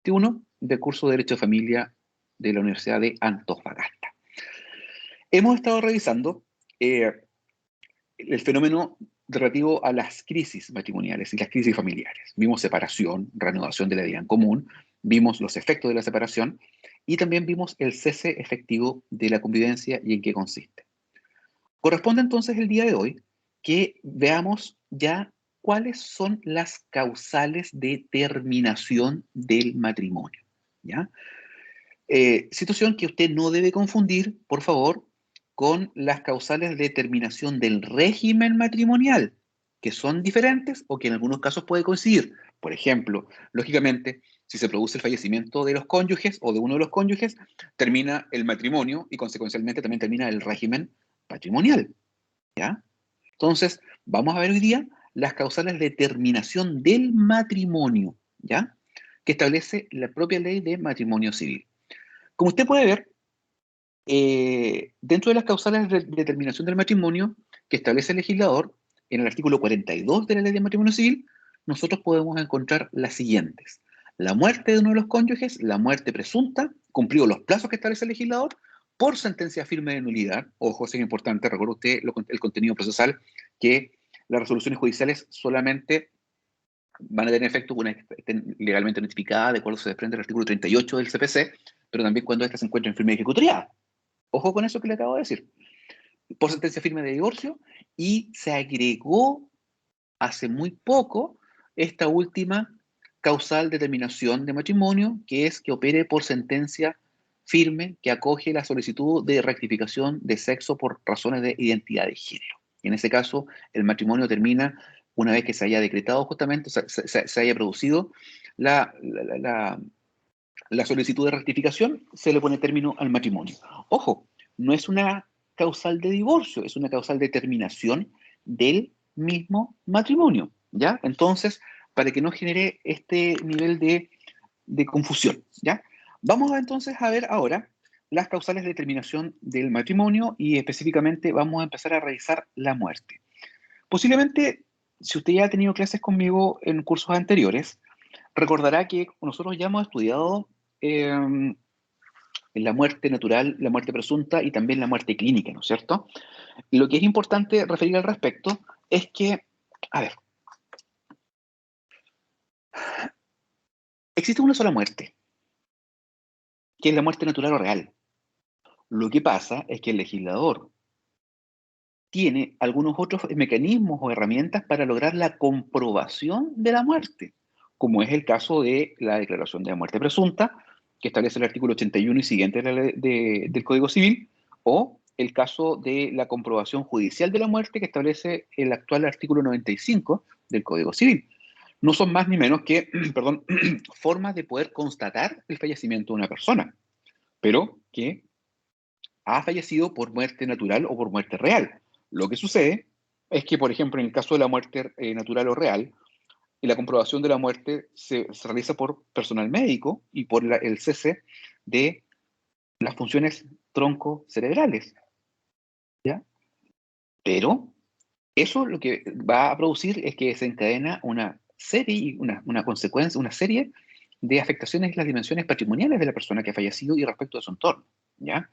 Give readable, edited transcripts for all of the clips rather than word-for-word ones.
2021 del curso de Derecho de Familia de la Universidad de Antofagasta. Hemos estado revisando el fenómeno relativo a las crisis matrimoniales y las crisis familiares. Vimos separación, reanudación de la vida en común, vimos los efectos de la separación y también vimos el cese efectivo de la convivencia y en qué consiste. Corresponde entonces el día de hoy que veamos ya cuáles son las causales de terminación del matrimonio, ¿ya? Situación que usted no debe confundir, por favor, con las causales de terminación del régimen matrimonial, que son diferentes o que en algunos casos puede coincidir. Por ejemplo, lógicamente, si se produce el fallecimiento de los cónyuges o de uno de los cónyuges, termina el matrimonio y consecuencialmente también termina el régimen patrimonial, ¿ya? Entonces, vamos a ver hoy día las causales de terminación del matrimonio, ¿ya? Que establece la propia ley de matrimonio civil. Como usted puede ver, dentro de las causales de terminación del matrimonio que establece el legislador, en el artículo 42 de la ley de matrimonio civil, nosotros podemos encontrar las siguientes. La muerte de uno de los cónyuges, la muerte presunta, cumplidos los plazos que establece el legislador, por sentencia firme de nulidad. Ojo, es importante, recuerde usted el contenido procesal, que las resoluciones judiciales solamente van a tener efecto una vez que estén legalmente notificadas, de acuerdo se desprende del artículo 38 del CPC, pero también cuando ésta se encuentra en firme de ejecutoria. Ojo con eso que le acabo de decir. Por sentencia firme de divorcio, y se agregó hace muy poco esta última causal de terminación de matrimonio, que es que opere por sentencia firme que acoge la solicitud de rectificación de sexo por razones de identidad de género. Y en ese caso, el matrimonio termina una vez que se haya decretado justamente, se haya producido la, la, la, la solicitud de rectificación, se le pone término al matrimonio. Ojo, no es una causal de divorcio, es una causal de terminación del mismo matrimonio, ¿ya? Entonces, para que no genere este nivel de confusión, ¿ya? Vamos entonces a ver ahora las causales de terminación del matrimonio y específicamente vamos a empezar a revisar la muerte. Posiblemente, si usted ya ha tenido clases conmigo en cursos anteriores, recordará que nosotros ya hemos estudiado la muerte natural, la muerte presunta y también la muerte clínica, ¿no es cierto? Y lo que es importante referir al respecto es que, a ver, existe una sola muerte, que es la muerte natural o real. Lo que pasa es que el legislador tiene algunos otros mecanismos o herramientas para lograr la comprobación de la muerte, como es el caso de la declaración de la muerte presunta, que establece el artículo 81 y siguiente del Código Civil, o el caso de la comprobación judicial de la muerte, que establece el actual artículo 95 del Código Civil. No son más ni menos que, perdón, formas de poder constatar el fallecimiento de una persona, pero que ha fallecido por muerte natural o por muerte real. Lo que sucede es que, por ejemplo, en el caso de la muerte natural o real, la comprobación de la muerte se realiza por personal médico y por el cese de las funciones troncocerebrales, ¿ya? Pero eso lo que va a producir es que se encadena una serie, una consecuencia, una serie de afectaciones en las dimensiones patrimoniales de la persona que ha fallecido y respecto de su entorno, ¿ya?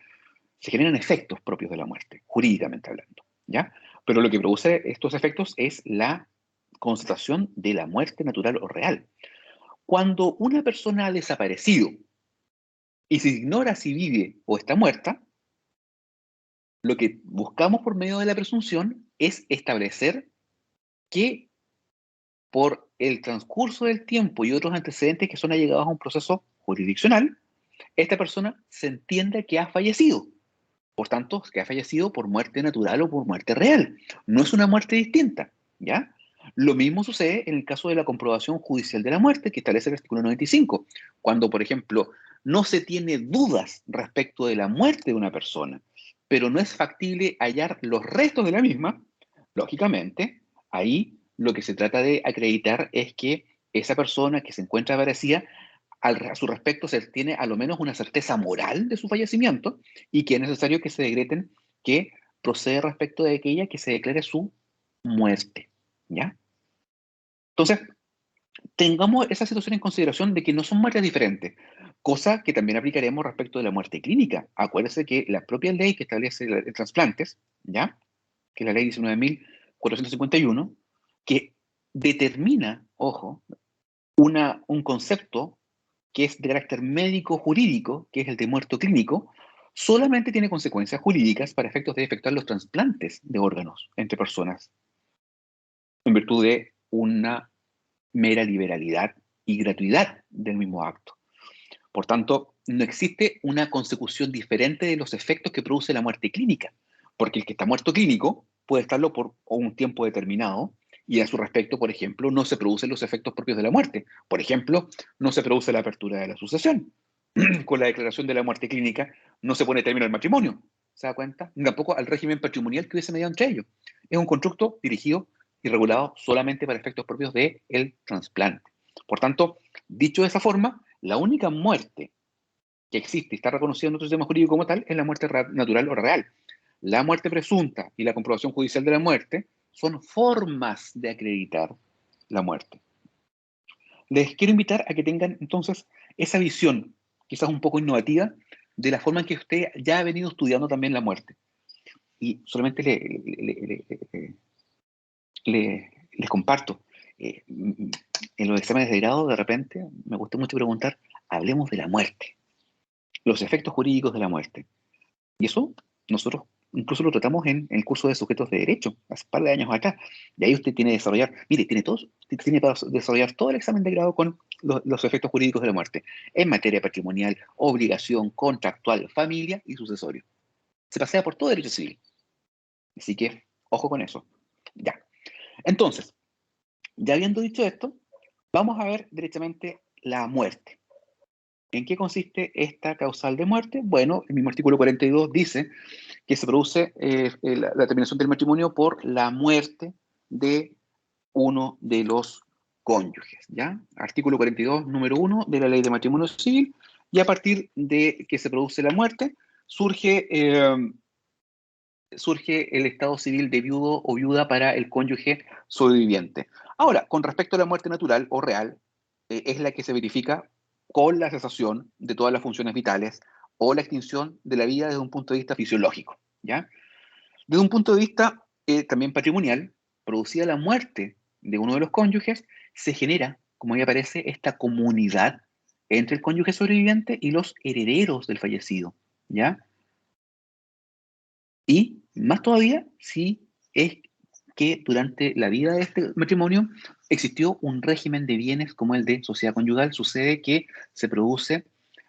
Se generan efectos propios de la muerte, jurídicamente hablando, ¿ya? Pero lo que produce estos efectos es la constatación de la muerte natural o real. Cuando una persona ha desaparecido y se ignora si vive o está muerta, lo que buscamos por medio de la presunción es establecer que por el transcurso del tiempo y otros antecedentes que son allegados a un proceso jurisdiccional, esta persona se entiende que ha fallecido. Por tanto, que ha fallecido por muerte natural o por muerte real. No es una muerte distinta, ¿ya? Lo mismo sucede en el caso de la comprobación judicial de la muerte, que establece el artículo 95. Cuando, por ejemplo, no se tiene dudas respecto de la muerte de una persona, pero no es factible hallar los restos de la misma, lógicamente, ahí lo que se trata de acreditar es que esa persona que se encuentra desaparecida a su respecto se tiene a lo menos una certeza moral de su fallecimiento y que es necesario que se decreten que procede respecto de aquella que se declare su muerte, ¿ya? Entonces, tengamos esa situación en consideración de que no son muertes diferentes, cosa que también aplicaremos respecto de la muerte clínica. Acuérdese que la propia ley que establece trasplantes, ¿ya? Que es la ley 19.451, que determina, ojo, un concepto que es de carácter médico-jurídico, que es el de muerto clínico, solamente tiene consecuencias jurídicas para efectos de efectuar los trasplantes de órganos entre personas, en virtud de una mera liberalidad y gratuidad del mismo acto. Por tanto, no existe una consecución diferente de los efectos que produce la muerte clínica, porque el que está muerto clínico puede estarlo por un tiempo determinado y a su respecto, por ejemplo, no se producen los efectos propios de la muerte. Por ejemplo, no se produce la apertura de la sucesión. Con la declaración de la muerte clínica no se pone término al matrimonio, ¿se da cuenta? Ni tampoco al régimen patrimonial que hubiese mediado entre ellos. Es un constructo dirigido y regulado solamente para efectos propios del trasplante. Por tanto, dicho de esa forma, la única muerte que existe y está reconocida en nuestro sistema jurídico como tal es la muerte natural o real. La muerte presunta y la comprobación judicial de la muerte son formas de acreditar la muerte. Les quiero invitar a que tengan entonces esa visión, quizás un poco innovativa, de la forma en que usted ya ha venido estudiando también la muerte. Y solamente les comparto, en los exámenes de grado de repente me gusta mucho preguntar, hablemos de la muerte, los efectos jurídicos de la muerte. Y eso nosotros incluso lo tratamos en el curso de sujetos de derecho, hace un par de años acá. Y ahí usted tiene que desarrollar, mire, tiene para desarrollar todo el examen de grado con los efectos jurídicos de la muerte, en materia patrimonial, obligación, contractual, familia y sucesorio. Se pasea por todo derecho civil. Así que, ojo con eso. Ya. Entonces, ya habiendo dicho esto, vamos a ver directamente la muerte. ¿En qué consiste esta causal de muerte? Bueno, el mismo artículo 42 dice que se produce la terminación del matrimonio por la muerte de uno de los cónyuges, ¿ya? Artículo 42, número 1 de la Ley de Matrimonio Civil, y a partir de que se produce la muerte, surge el estado civil de viudo o viuda para el cónyuge sobreviviente. Ahora, con respecto a la muerte natural o real, es la que se verifica con la cesación de todas las funciones vitales o la extinción de la vida desde un punto de vista fisiológico, ¿ya? Desde un punto de vista también patrimonial, producida la muerte de uno de los cónyuges, se genera, como ya aparece, esta comunidad entre el cónyuge sobreviviente y los herederos del fallecido, ¿ya? Y más todavía si es que durante la vida de este matrimonio existió un régimen de bienes como el de sociedad conyugal, sucede que se produce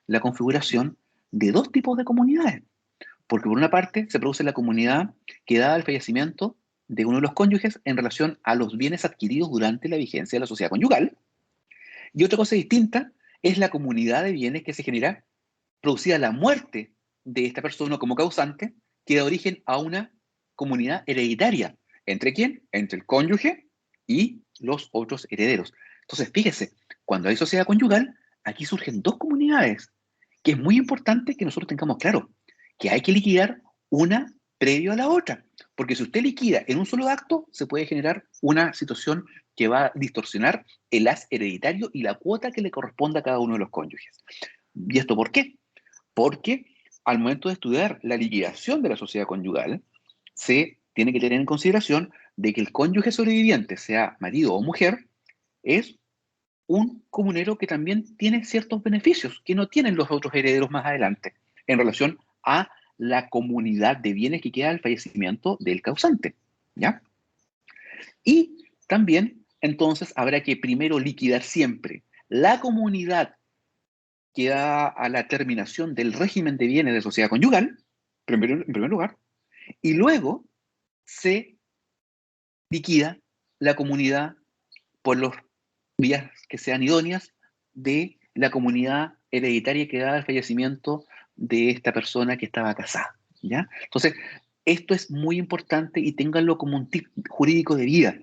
la configuración de dos tipos de comunidades. Porque por una parte se produce la comunidad que da el fallecimiento de uno de los cónyuges en relación a los bienes adquiridos durante la vigencia de la sociedad conyugal. Y otra cosa distinta es la comunidad de bienes que se genera producida la muerte de esta persona como causante, que da origen a una comunidad hereditaria. ¿Entre quién? Entre el cónyuge y los otros herederos. Entonces, fíjese, cuando hay sociedad conyugal, aquí surgen dos comunidades, que es muy importante que nosotros tengamos claro, que hay que liquidar una previo a la otra, porque si usted liquida en un solo acto, se puede generar una situación que va a distorsionar el haz hereditario y la cuota que le corresponde a cada uno de los cónyuges. ¿Y esto por qué? Porque al momento de estudiar la liquidación de la sociedad conyugal, se tiene que tener en consideración de que el cónyuge sobreviviente, sea marido o mujer, es un comunero que también tiene ciertos beneficios que no tienen los otros herederos más adelante en relación a la comunidad de bienes que queda al fallecimiento del causante, ¿ya? Y también, entonces, habrá que primero liquidar siempre la comunidad que da a la terminación del régimen de bienes de sociedad conyugal, en primer lugar, y luego se liquida la comunidad por las vías que sean idóneas de la comunidad hereditaria que da al fallecimiento de esta persona que estaba casada, ¿ya? Entonces, esto es muy importante y ténganlo como un tip jurídico de vida,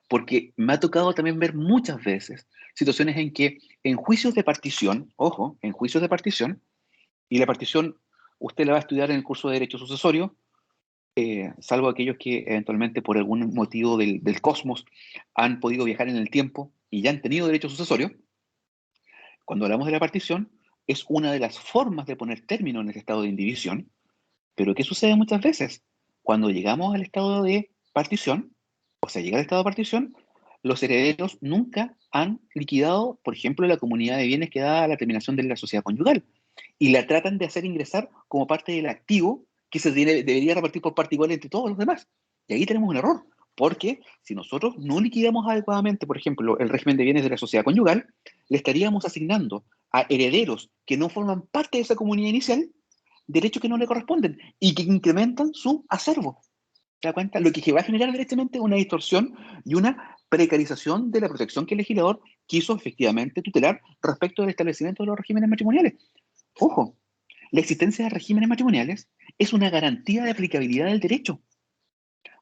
porque me ha tocado también ver muchas veces situaciones en que en juicios de partición, ojo, en juicios de partición, y la partición usted la va a estudiar en el curso de Derecho Sucesorio, salvo aquellos que eventualmente por algún motivo del cosmos han podido viajar en el tiempo y ya han tenido derecho sucesorio, cuando hablamos de la partición, es una de las formas de poner término en el estado de indivisión. Pero ¿qué sucede muchas veces? Cuando llegamos al estado de partición, o sea, llega al estado de partición, los herederos nunca han liquidado, por ejemplo, la comunidad de bienes que da a la terminación de la sociedad conyugal, y la tratan de hacer ingresar como parte del activo que debería repartir por parte igual entre todos los demás. Y ahí tenemos un error, porque si nosotros no liquidamos adecuadamente, por ejemplo, el régimen de bienes de la sociedad conyugal, le estaríamos asignando a herederos que no forman parte de esa comunidad inicial derechos que no le corresponden y que incrementan su acervo. ¿Te das cuenta? Lo que va a generar directamente una distorsión y una precarización de la protección que el legislador quiso efectivamente tutelar respecto del establecimiento de los regímenes matrimoniales. Ojo, la existencia de regímenes matrimoniales es una garantía de aplicabilidad del derecho,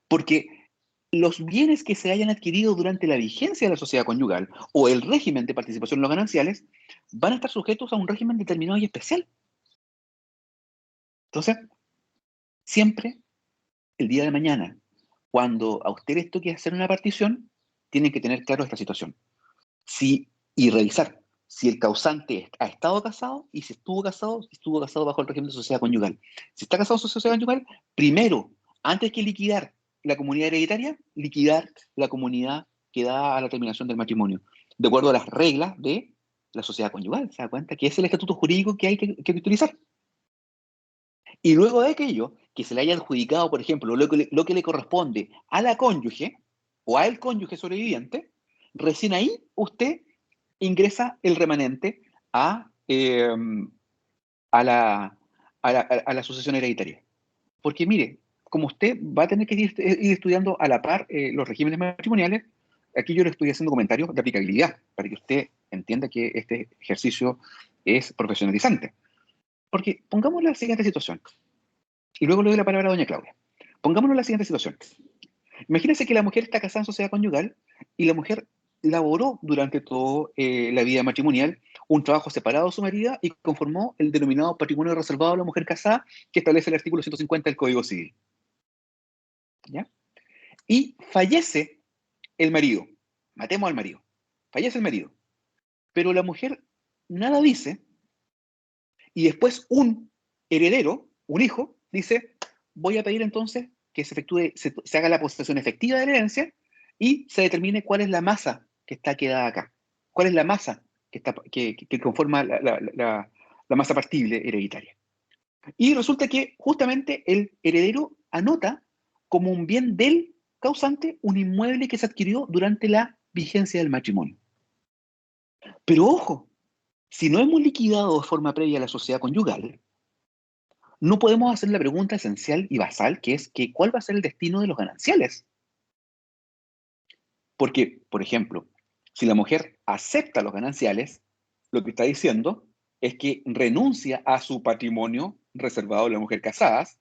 porque los bienes que se hayan adquirido durante la vigencia de la sociedad conyugal o el régimen de participación en los gananciales van a estar sujetos a un régimen determinado y especial. Entonces, siempre el día de mañana, cuando a usted les toque hacer una partición, tienen que tener claro esta situación. Y revisar si el causante ha estado casado y si estuvo casado bajo el régimen de sociedad conyugal. Si está casado en sociedad conyugal, primero, antes que liquidar la comunidad hereditaria, liquidar la comunidad que da a la terminación del matrimonio, de acuerdo a las reglas de la sociedad conyugal. ¿Se da cuenta? Que es el estatuto jurídico que hay que utilizar. Y luego de aquello, que se le haya adjudicado, por ejemplo, lo que le corresponde a la cónyuge o al cónyuge sobreviviente, recién ahí usted ingresa el remanente a la, a la sucesión hereditaria. Porque mire, como usted va a tener que ir estudiando a la par los regímenes matrimoniales, aquí yo le estoy haciendo comentarios de aplicabilidad, para que usted entienda que este ejercicio es profesionalizante. Porque pongamos la siguiente situación. Y luego le doy la palabra a doña Claudia. Pongámonos la siguiente situación. Imagínense que la mujer está casada en sociedad conyugal y la mujer laboró durante toda la vida matrimonial un trabajo separado de su marido y conformó el denominado patrimonio reservado a la mujer casada que establece el artículo 150 del Código Civil. ¿Ya? Y fallece el marido. Matemos al marido. Fallece el marido. Pero la mujer nada dice y después un heredero, un hijo, dice, voy a pedir entonces que se efectúe, se haga la posesión efectiva de la herencia y se determine cuál es la masa que está quedada acá. ¿Cuál es la masa que conforma la masa partible hereditaria? Y resulta que justamente el heredero anota como un bien del causante un inmueble que se adquirió durante la vigencia del matrimonio. Pero ojo, si no hemos liquidado de forma previa la sociedad conyugal, no podemos hacer la pregunta esencial y basal, que es que ¿cuál va a ser el destino de los gananciales? Porque, por ejemplo, si la mujer acepta los gananciales, lo que está diciendo es que renuncia a su patrimonio reservado a la mujer casada, que es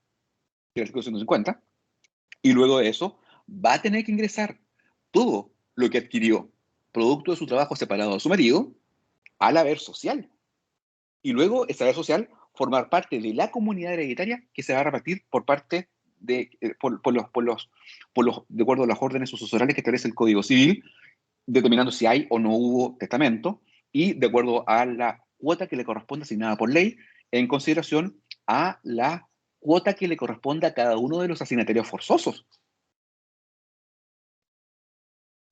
el artículo 150, y luego de eso va a tener que ingresar todo lo que adquirió producto de su trabajo separado de su marido al haber social. Y luego esa haber social formar parte de la comunidad hereditaria que se va a repartir por parte de, de acuerdo a las órdenes sucesorales que establece el Código Civil, determinando si hay o no hubo testamento y de acuerdo a la cuota que le corresponde asignada por ley en consideración a la cuota que le corresponde a cada uno de los asignatarios forzosos.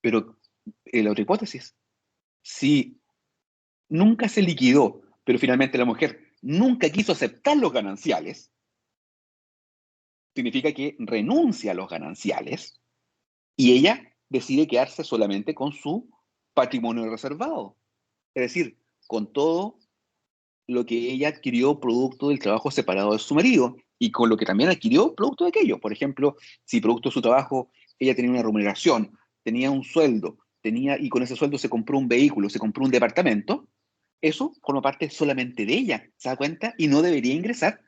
Pero en la otra hipótesis, si nunca se liquidó, pero finalmente la mujer nunca quiso aceptar los gananciales, significa que renuncia a los gananciales y ella decide quedarse solamente con su patrimonio reservado. Es decir, con todo lo que ella adquirió producto del trabajo separado de su marido y con lo que también adquirió producto de aquello. Por ejemplo, si producto de su trabajo ella tenía una remuneración, tenía un sueldo, y con ese sueldo se compró un vehículo, se compró un departamento, eso forma parte solamente de ella, ¿se da cuenta? Y no debería ingresar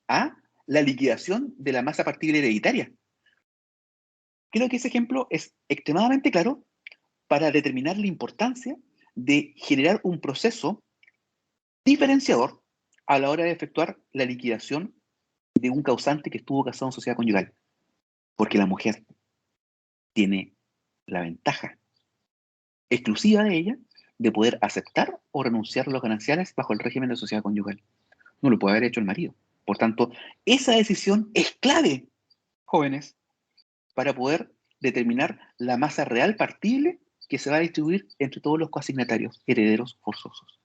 a la liquidación de la masa partible hereditaria. Creo que ese ejemplo es extremadamente claro para determinar la importancia de generar un proceso diferenciador a la hora de efectuar la liquidación de un causante que estuvo casado en sociedad conyugal. Porque la mujer tiene la ventaja exclusiva de ella de poder aceptar o renunciar a los gananciales bajo el régimen de sociedad conyugal. No lo puede haber hecho el marido. Por tanto, esa decisión es clave, jóvenes, para poder determinar la masa real partible que se va a distribuir entre todos los coasignatarios, herederos forzosos.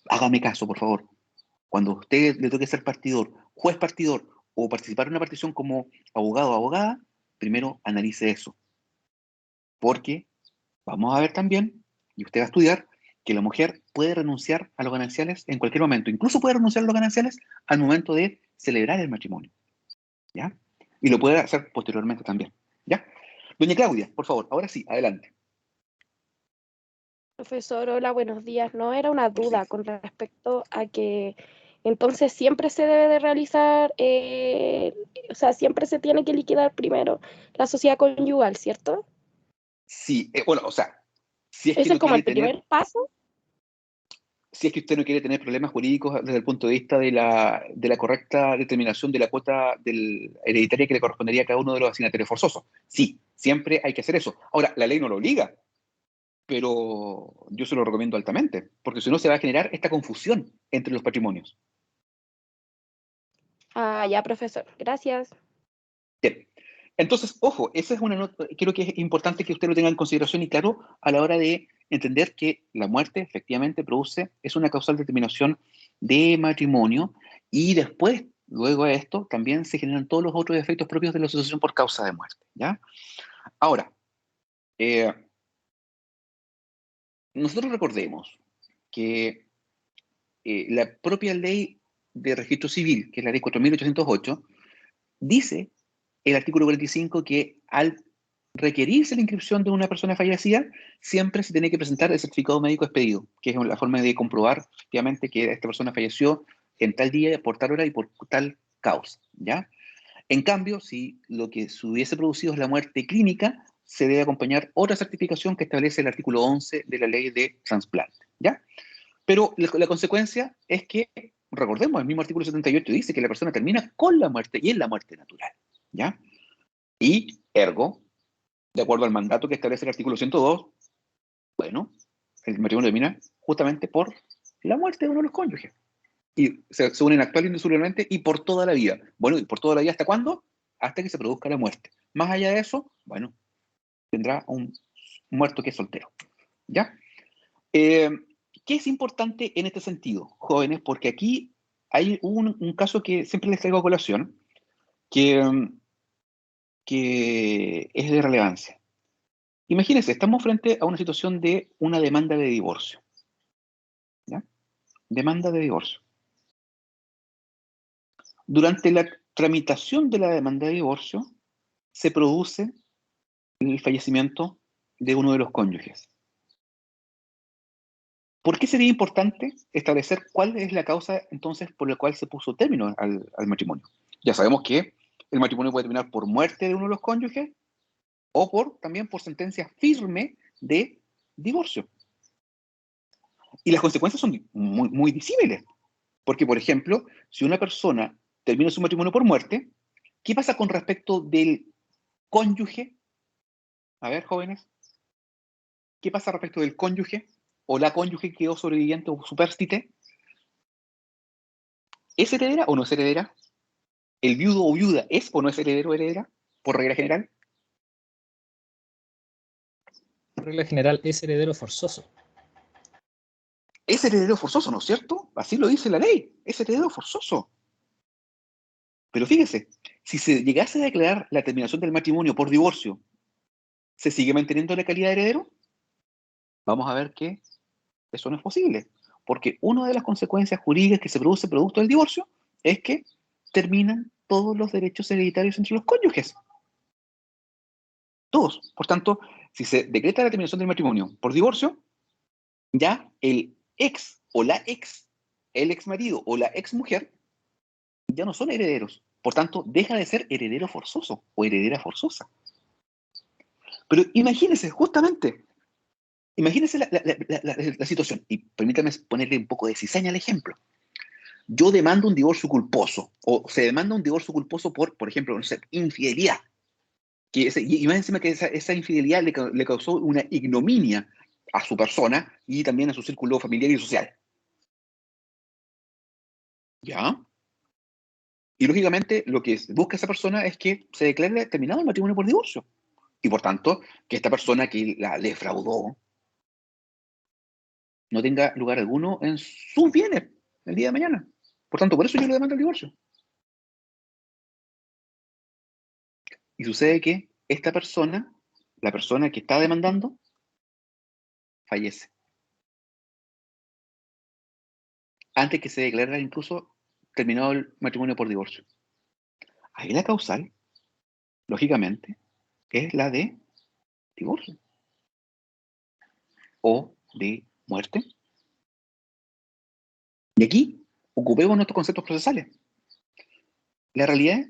Hágame caso, por favor. Cuando a usted le toque ser partidor, juez partidor o participar en una partición como abogado o abogada, primero analice eso. Porque vamos a ver también, y usted va a estudiar, que la mujer puede renunciar a los gananciales en cualquier momento. Incluso puede renunciar a los gananciales al momento de celebrar el matrimonio. ¿Ya? Y lo puede hacer posteriormente también. ¿Ya? Doña Claudia, por favor, ahora sí, adelante. Profesor, hola, buenos días. No, era una duda Perfecto. con respecto a que entonces siempre se debe de realizar, o sea, siempre se tiene que liquidar primero la sociedad conyugal, ¿cierto? Sí, bueno, o sea, si es que Ese es no como quiere el tener, primer paso. si es que usted no quiere tener problemas jurídicos desde el punto de vista de la correcta determinación de la cuota hereditaria que le correspondería a cada uno de los asignatarios forzosos. Sí, siempre hay que hacer eso. Ahora, la ley no lo obliga, pero yo se lo recomiendo altamente, porque si no se va a generar esta confusión entre los patrimonios. Ah, ya, profesor. Gracias. Bien. Entonces, ojo, esa es una nota, creo que es importante que usted lo tenga en consideración y claro a la hora de entender que la muerte efectivamente es una causal determinación de matrimonio y después, luego de esto, también se generan todos los otros efectos propios de la asociación por causa de muerte, ¿ya? Ahora, eh, nosotros recordemos que la propia ley de registro civil, que es la ley 4.808, dice el artículo 45 que al requerirse la inscripción de una persona fallecida, siempre se tiene que presentar el certificado médico expedido, que es la forma de comprobar efectivamente que esta persona falleció en tal día, por tal hora y por tal causa, ¿ya? En cambio, si lo que se hubiese producido es la muerte clínica, se debe acompañar otra certificación que establece el artículo 11 de la ley de trasplante, ¿ya? Pero la consecuencia es que, recordemos, el mismo artículo 78 dice que la persona termina con la muerte y es la muerte natural, ¿ya? Y, ergo, de acuerdo al mandato que establece el artículo 102, bueno, el matrimonio termina justamente por la muerte de uno de los cónyuges. Y se unen actual e indisolublemente y por toda la vida. Bueno, ¿y por toda la vida hasta cuándo? Hasta que se produzca la muerte. Más allá de eso, bueno, tendrá un muerto que es soltero. ¿Ya? Eh, ¿Qué es importante en este sentido, jóvenes? Porque aquí hay un caso que siempre les traigo a colación, que, que es de relevancia. Imagínense, estamos frente a una situación de una demanda de divorcio. ¿Ya? Demanda de divorcio. Durante la tramitación de la demanda de divorcio, se produce el fallecimiento de uno de los cónyuges. ¿Por qué sería importante establecer cuál es la causa entonces por la cual se puso término al matrimonio? Ya sabemos que el matrimonio puede terminar por muerte de uno de los cónyuges o también por sentencia firme de divorcio. Y las consecuencias son muy, muy disímiles. Porque, por ejemplo, si una persona termina su matrimonio por muerte, ¿qué pasa con respecto del cónyuge? A ver, jóvenes, ¿qué pasa respecto del cónyuge o la cónyuge que quedó sobreviviente o supérstite? ¿Es heredera o no es heredera? ¿El viudo o viuda es o no es heredero o heredera? Por regla general. Por regla general es heredero forzoso. Es heredero forzoso, ¿no es cierto? Así lo dice la ley. Es heredero forzoso. Pero fíjese, si se llegase a declarar la terminación del matrimonio por divorcio, ¿se sigue manteniendo la calidad de heredero? Vamos a ver que eso no es posible. Porque una de las consecuencias jurídicas que se produce producto del divorcio es que terminan todos los derechos hereditarios entre los cónyuges. Todos. Por tanto, si se decreta la terminación del matrimonio por divorcio, ya el ex o la ex, el ex marido o la ex mujer, ya no son herederos. Por tanto, deja de ser heredero forzoso o heredera forzosa. Pero imagínense, justamente, imagínense la situación. Y permítame ponerle un poco de cizaña al ejemplo. Yo demando un divorcio culposo, o se demanda un divorcio culposo por ejemplo, no sé, infidelidad. Y más encima que esa infidelidad le causó una ignominia a su persona y también a su círculo familiar y social. ¿Ya? Y lógicamente lo que busca esa persona es que se declare terminado el matrimonio por divorcio. Y por tanto, que esta persona que la defraudó no tenga lugar alguno en sus bienes el día de mañana. Por tanto, por eso yo le demando el divorcio. Y sucede que esta persona, la persona que está demandando, fallece. Antes que se declarara incluso terminado el matrimonio por divorcio. Ahí la causal, lógicamente, es la de divorcio o de muerte. Y aquí ocupemos nuestros conceptos procesales. La realidad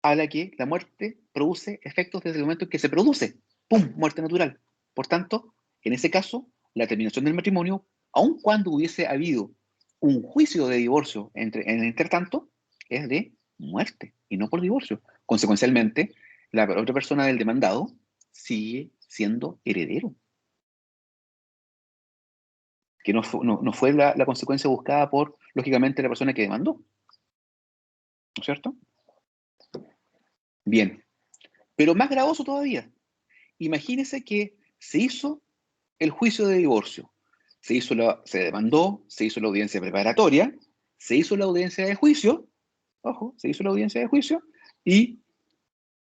habla que la muerte produce efectos desde el momento en que se produce. ¡Pum! Muerte natural. Por tanto, en ese caso, la terminación del matrimonio, aun cuando hubiese habido un juicio de divorcio en el intertanto, es de muerte y no por divorcio. Consecuencialmente, la otra persona del demandado sigue siendo heredero. Que no fue la consecuencia buscada por, lógicamente, la persona que demandó. ¿No es cierto? Bien. Pero más gravoso todavía. Imagínese que se hizo el juicio de divorcio. Se demandó, se hizo la audiencia preparatoria, se hizo la audiencia de juicio, ojo, se hizo la audiencia de juicio y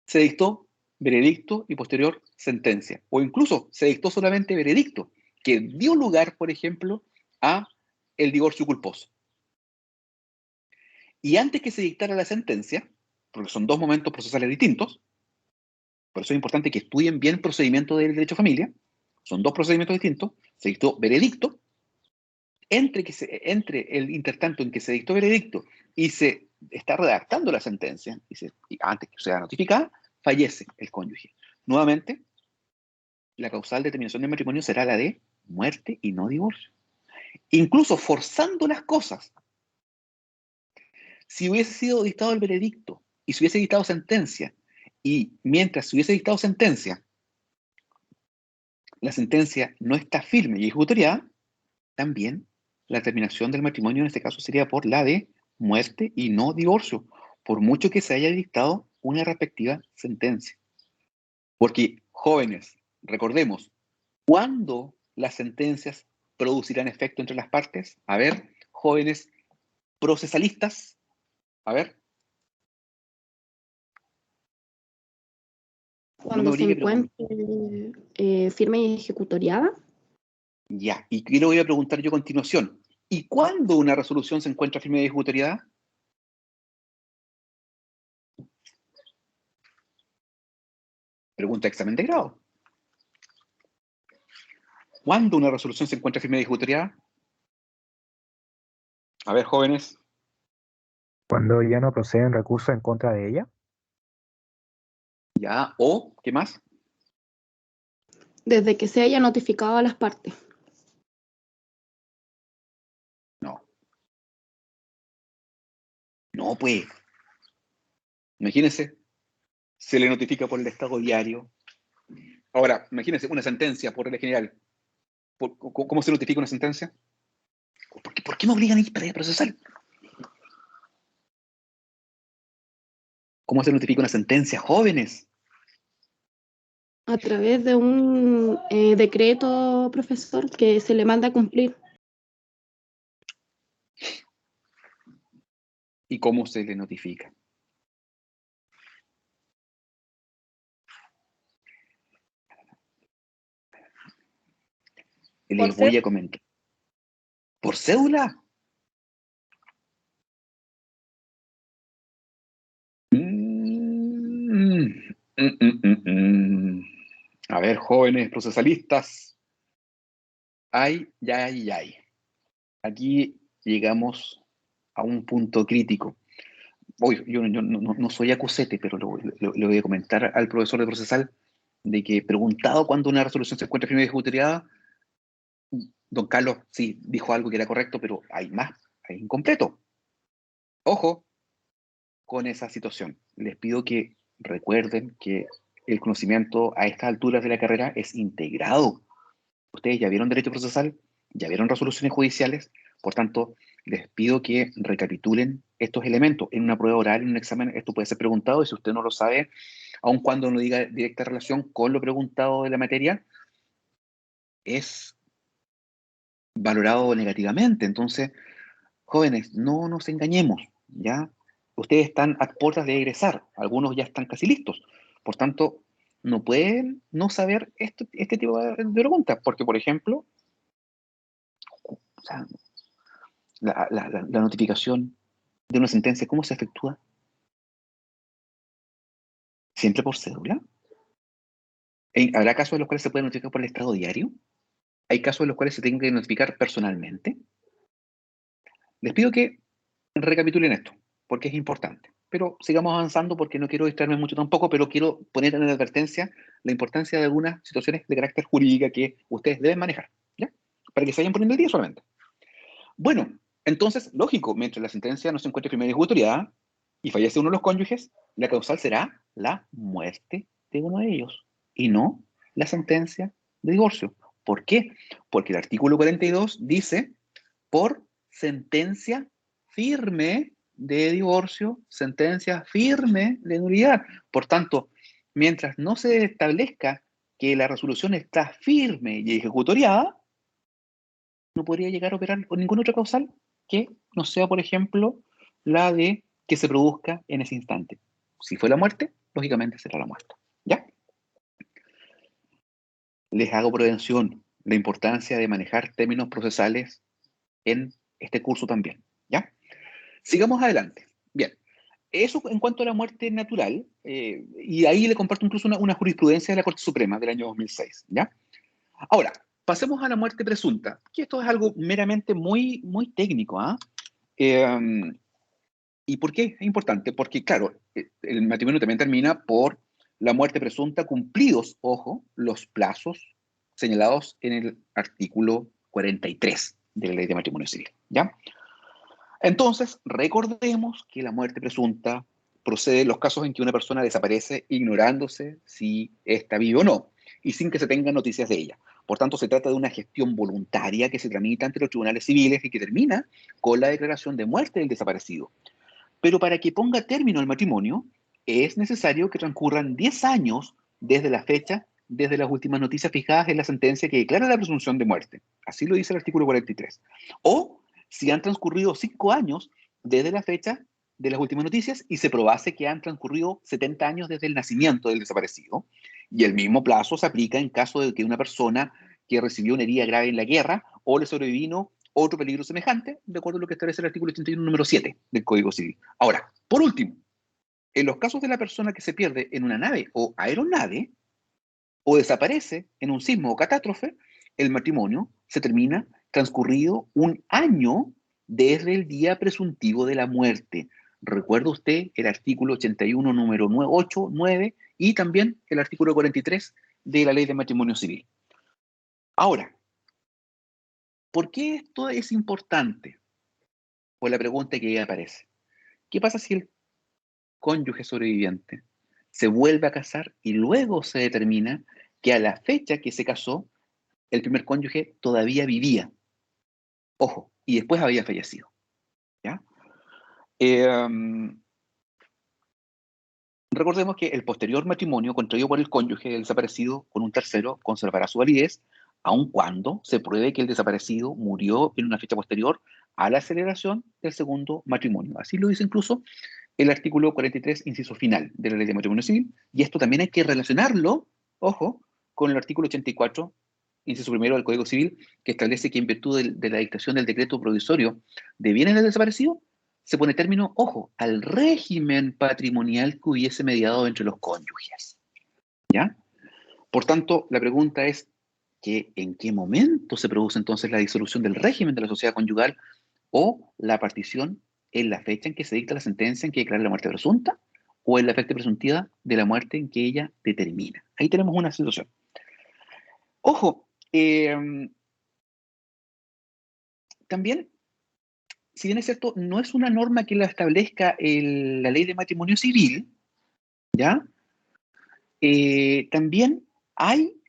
se dictó veredicto y posterior sentencia. O incluso se dictó solamente veredicto, que dio lugar, por ejemplo, a el divorcio culposo. Y antes que se dictara la sentencia, porque son dos momentos procesales distintos, por eso es importante que estudien bien el procedimiento del derecho a familia, son dos procedimientos distintos, se dictó veredicto, entre el intertanto en que se dictó veredicto y se está redactando la sentencia, y antes que sea notificada, fallece el cónyuge. Nuevamente, la causal de terminación del matrimonio será la de muerte y no divorcio. Incluso forzando las cosas, si hubiese sido dictado el veredicto y se hubiese dictado sentencia, y mientras se hubiese dictado sentencia, la sentencia no está firme y ejecutoriada, también la terminación del matrimonio en este caso sería por la de muerte y no divorcio, por mucho que se haya dictado una respectiva sentencia. Porque, jóvenes, recordemos, ¿cuándo las sentencias producirán efecto entre las partes? A ver, jóvenes procesalistas, a ver, no me Cuando se obligue, preguntar. encuentre firme y ejecutoriada. Ya, y ¿qué le voy a preguntar yo a continuación? ¿Y cuándo una resolución se encuentra firme y ejecutoriada? Pregunta de examen de grado. ¿Cuándo una resolución se encuentra firme y ejecutoriada? A ver, jóvenes. Cuando ya no proceden recursos en contra de ella. Ya, o, ¿qué más? Desde que se haya notificado a las partes. No. No, pues. Imagínense, se le notifica por el Estado diario. Ahora, imagínense una sentencia por regla general. ¿Cómo se notifica una sentencia? ¿Por qué me obligan a ir para procesar? ¿Cómo se notifica una sentencia, jóvenes? A través de un decreto, profesor, que se le manda a cumplir. ¿Y cómo se le notifica? Les voy a comentar. ¿Por cédula? A ver, jóvenes procesalistas. Ay. Aquí llegamos a un punto crítico. Yo no soy acusete, pero le voy a comentar al profesor de procesal de que preguntado cuándo una resolución se encuentra firme y ejecutoriada, don Carlos sí dijo algo que era correcto, pero hay más, hay incompleto. Ojo con esa situación. Les pido que recuerden que el conocimiento a estas alturas de la carrera es integrado. Ustedes ya vieron derecho procesal, ya vieron resoluciones judiciales, por tanto, les pido que recapitulen estos elementos. En una prueba oral, en un examen, esto puede ser preguntado, y si usted no lo sabe, aun cuando no diga directa relación con lo preguntado de la materia, es valorado negativamente. Entonces, jóvenes, no nos engañemos, ¿ya? Ustedes están a puertas de egresar, algunos ya están casi listos. Por tanto, no pueden no saber este tipo de preguntas, porque, por ejemplo, o sea, la notificación de una sentencia, ¿cómo se efectúa? ¿Siempre por cédula? ¿Habrá casos en los cuales se puede notificar por el estado diario? ¿Hay casos en los cuales se tiene que notificar personalmente? Les pido que recapitulen esto, porque es importante. Pero sigamos avanzando porque no quiero distraerme mucho tampoco, pero quiero poner en advertencia la importancia de algunas situaciones de carácter jurídica que ustedes deben manejar, ¿ya? Para que se vayan poniendo el día solamente. Bueno, entonces, lógico, mientras la sentencia no se encuentre firme y ejecutoriada y fallece uno de los cónyuges, la causal será la muerte de uno de ellos y no la sentencia de divorcio. ¿Por qué? Porque el artículo 42 dice por sentencia firme de divorcio, sentencia firme de nulidad. Por tanto, mientras no se establezca que la resolución está firme y ejecutoriada, no podría llegar a operar con ninguna otra causal que no sea, por ejemplo, la de que se produzca en ese instante. Si fue la muerte, lógicamente será la muerte. ¿Ya? Les hago prevención la importancia de manejar términos procesales en este curso también. ¿Ya? Sigamos adelante. Bien. Eso en cuanto a la muerte natural, y ahí le comparto incluso una jurisprudencia de la Corte Suprema del año 2006. ¿Ya? Ahora, pasemos a la muerte presunta, que esto es algo meramente muy, muy técnico. ¿Ah? ¿Y por qué es importante? Porque, claro, el matrimonio también termina por la muerte presunta cumplidos, ojo, los plazos señalados en el artículo 43 de la Ley de Matrimonio Civil. ¿Ya? Entonces, recordemos que la muerte presunta procede en los casos en que una persona desaparece ignorándose si está viva o no, y sin que se tengan noticias de ella. Por tanto, se trata de una gestión voluntaria que se tramita ante los tribunales civiles y que termina con la declaración de muerte del desaparecido. Pero para que ponga término al matrimonio, es necesario que transcurran 10 años desde la fecha, desde las últimas noticias fijadas en la sentencia que declara la presunción de muerte. Así lo dice el artículo 43. O si han transcurrido 5 años desde la fecha de las últimas noticias y se probase que han transcurrido 70 años desde el nacimiento del desaparecido. Y el mismo plazo se aplica en caso de que una persona que recibió una herida grave en la guerra o le sobrevino otro peligro semejante, de acuerdo a lo que establece el artículo 81, número 7 del Código Civil. Ahora, por último, en los casos de la persona que se pierde en una nave o aeronave o desaparece en un sismo o catástrofe, el matrimonio se termina transcurrido un año desde el día presuntivo de la muerte. ¿Recuerda usted el artículo 81, número 8, 9 y también el artículo 43 de la Ley de Matrimonio Civil? Ahora, ¿por qué esto es importante? Por la pregunta que ahí aparece. ¿Qué pasa si el cónyuge sobreviviente se vuelve a casar y luego se determina que a la fecha que se casó, el primer cónyuge todavía vivía? Ojo, y después había fallecido. ¿Ya? Recordemos que el posterior matrimonio contraído por el cónyuge del desaparecido con un tercero conservará su validez, aun cuando se pruebe que el desaparecido murió en una fecha posterior a la celebración del segundo matrimonio. Así lo dice incluso el artículo 43, inciso final de la Ley de Matrimonio Civil, y esto también hay que relacionarlo, ojo, con el artículo 84, inciso primero del Código Civil, que establece que en virtud de la dictación del decreto provisorio de bienes del desaparecido, se pone término, ojo, al régimen patrimonial que hubiese mediado entre los cónyuges. ¿Ya? Por tanto, la pregunta es, ¿en qué momento se produce entonces la disolución del régimen de la sociedad conyugal o la partición en la fecha en que se dicta la sentencia en que declara la muerte presunta o en la fecha presuntiva de la muerte en que ella determina? Ahí tenemos una situación. Ojo, también, si bien es cierto, no es una norma que la establezca la Ley de Matrimonio Civil, ¿ya? También hay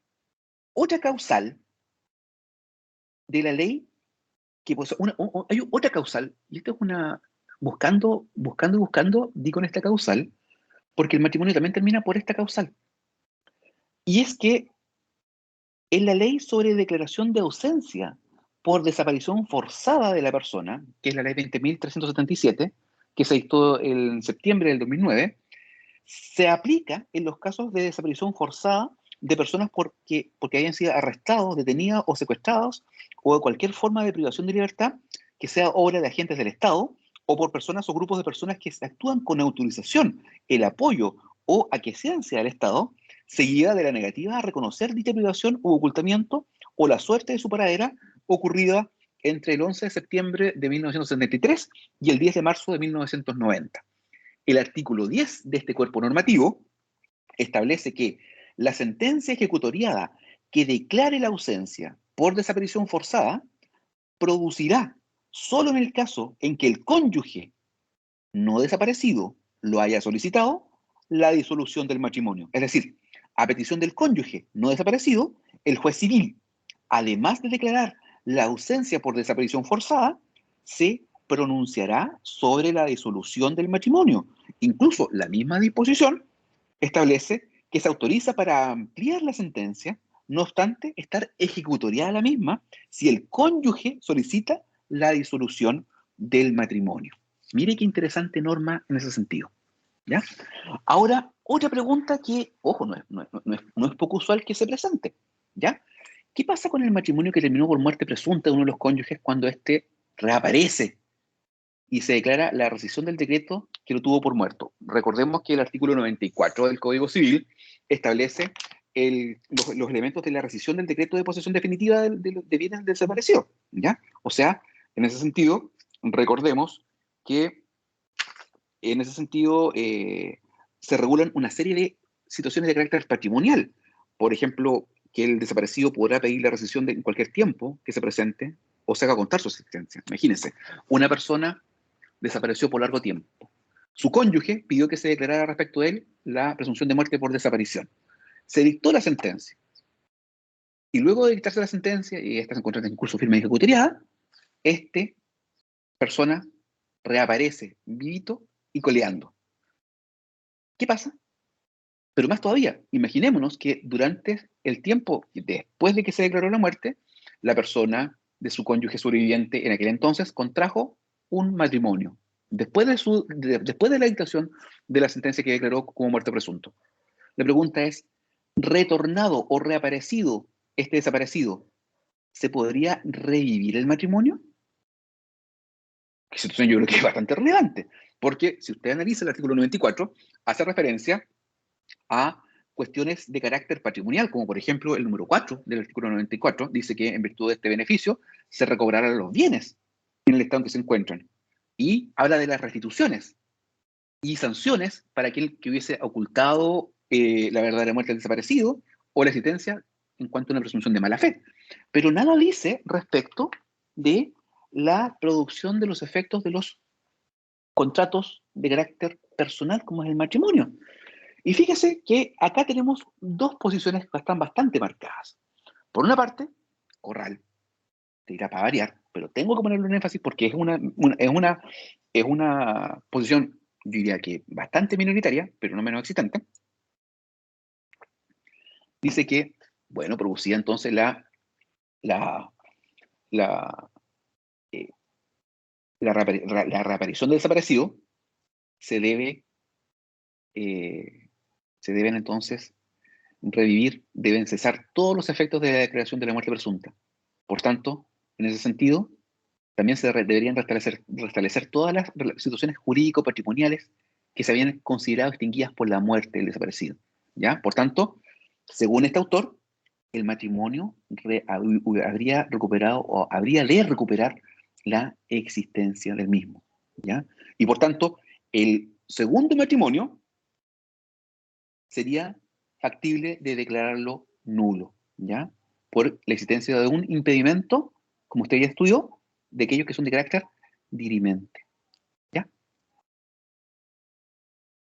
otra causal de la ley que pues, hay otra causal, y esto es una, buscando, digo en esta causal, porque el matrimonio también termina por esta causal. Y es que en la ley sobre declaración de ausencia por desaparición forzada de la persona, que es la ley 20.377, que se dictó en septiembre del 2009, se aplica en los casos de desaparición forzada de personas porque hayan sido arrestados, detenidos o secuestrados, o de cualquier forma de privación de libertad que sea obra de agentes del Estado, o por personas o grupos de personas que actúan con autorización, el apoyo o aquiescencia del Estado, seguida de la negativa a reconocer dicha privación u ocultamiento o la suerte de su paradera ocurrida entre el 11 de septiembre de 1973 y el 10 de marzo de 1990. El artículo 10 de este cuerpo normativo establece que la sentencia ejecutoriada que declare la ausencia por desaparición forzada producirá, solo en el caso en que el cónyuge no desaparecido lo haya solicitado, la disolución del matrimonio. Es decir, a petición del cónyuge no desaparecido, el juez civil, además de declarar la ausencia por desaparición forzada, se pronunciará sobre la disolución del matrimonio. Incluso la misma disposición establece que se autoriza para ampliar la sentencia, no obstante estar ejecutoriada la misma si el cónyuge solicita la disolución del matrimonio. Mire qué interesante norma en ese sentido, ¿ya? Ahora, otra pregunta que, ojo, no es poco usual que se presente, ¿ya? ¿Qué pasa con el matrimonio que terminó por muerte presunta de uno de los cónyuges cuando éste reaparece y se declara la rescisión del decreto que lo tuvo por muerto? Recordemos que el artículo 94 del Código Civil establece los elementos de la rescisión del decreto de posesión definitiva de bienes del desaparecido, ¿ya? O sea, en ese sentido, recordemos que en ese sentido se regulan una serie de situaciones de carácter patrimonial. Por ejemplo, que el desaparecido podrá pedir la rescisión en cualquier tiempo que se presente o se haga contar su existencia. Imagínense, una persona desapareció por largo tiempo. Su cónyuge pidió que se declarara respecto de él la presunción de muerte por desaparición. Se dictó la sentencia. Y luego de dictarse la sentencia, y esta se encuentra en curso firme y ejecutoriada, esta persona reaparece vivito y coleando. ¿Qué pasa? Pero más todavía, imaginémonos que durante el tiempo después de que se declaró la muerte, la persona de su cónyuge sobreviviente en aquel entonces contrajo un matrimonio, después de la dictación de la sentencia que declaró como muerte presunto. La pregunta es, ¿retornado o reaparecido este desaparecido, se podría revivir el matrimonio? Que situación yo creo que es bastante relevante, porque si usted analiza el artículo 94, hace referencia a cuestiones de carácter patrimonial, como por ejemplo el número 4 del artículo 94, dice que en virtud de este beneficio se recobrarán los bienes en el estado en que se encuentran. Y habla de las restituciones y sanciones para aquel que hubiese ocultado la verdadera muerte del desaparecido o la existencia en cuanto a una presunción de mala fe. Pero nada dice respecto de la producción de los efectos de los contratos de carácter personal como es el matrimonio. Y fíjese que acá tenemos dos posiciones que están bastante marcadas. Por una parte, Corral, te dirá para variar, pero tengo que ponerlo en énfasis porque es una posición, yo diría que bastante minoritaria, pero no menos existente. Dice que, bueno, producida entonces la reaparición del desaparecido, se deben entonces deben cesar todos los efectos de la declaración de la muerte presunta. Por tanto, en ese sentido, también se deberían restablecer todas las situaciones jurídico-patrimoniales que se habían considerado extinguidas por la muerte del desaparecido, ¿ya? Por tanto, según este autor, el matrimonio habría recuperado o habría de recuperar la existencia del mismo, ¿ya? Y por tanto, el segundo matrimonio sería factible de declararlo nulo, ¿ya? Por la existencia de un impedimento, como usted ya estudió, de aquellos que son de carácter dirimente, ¿ya?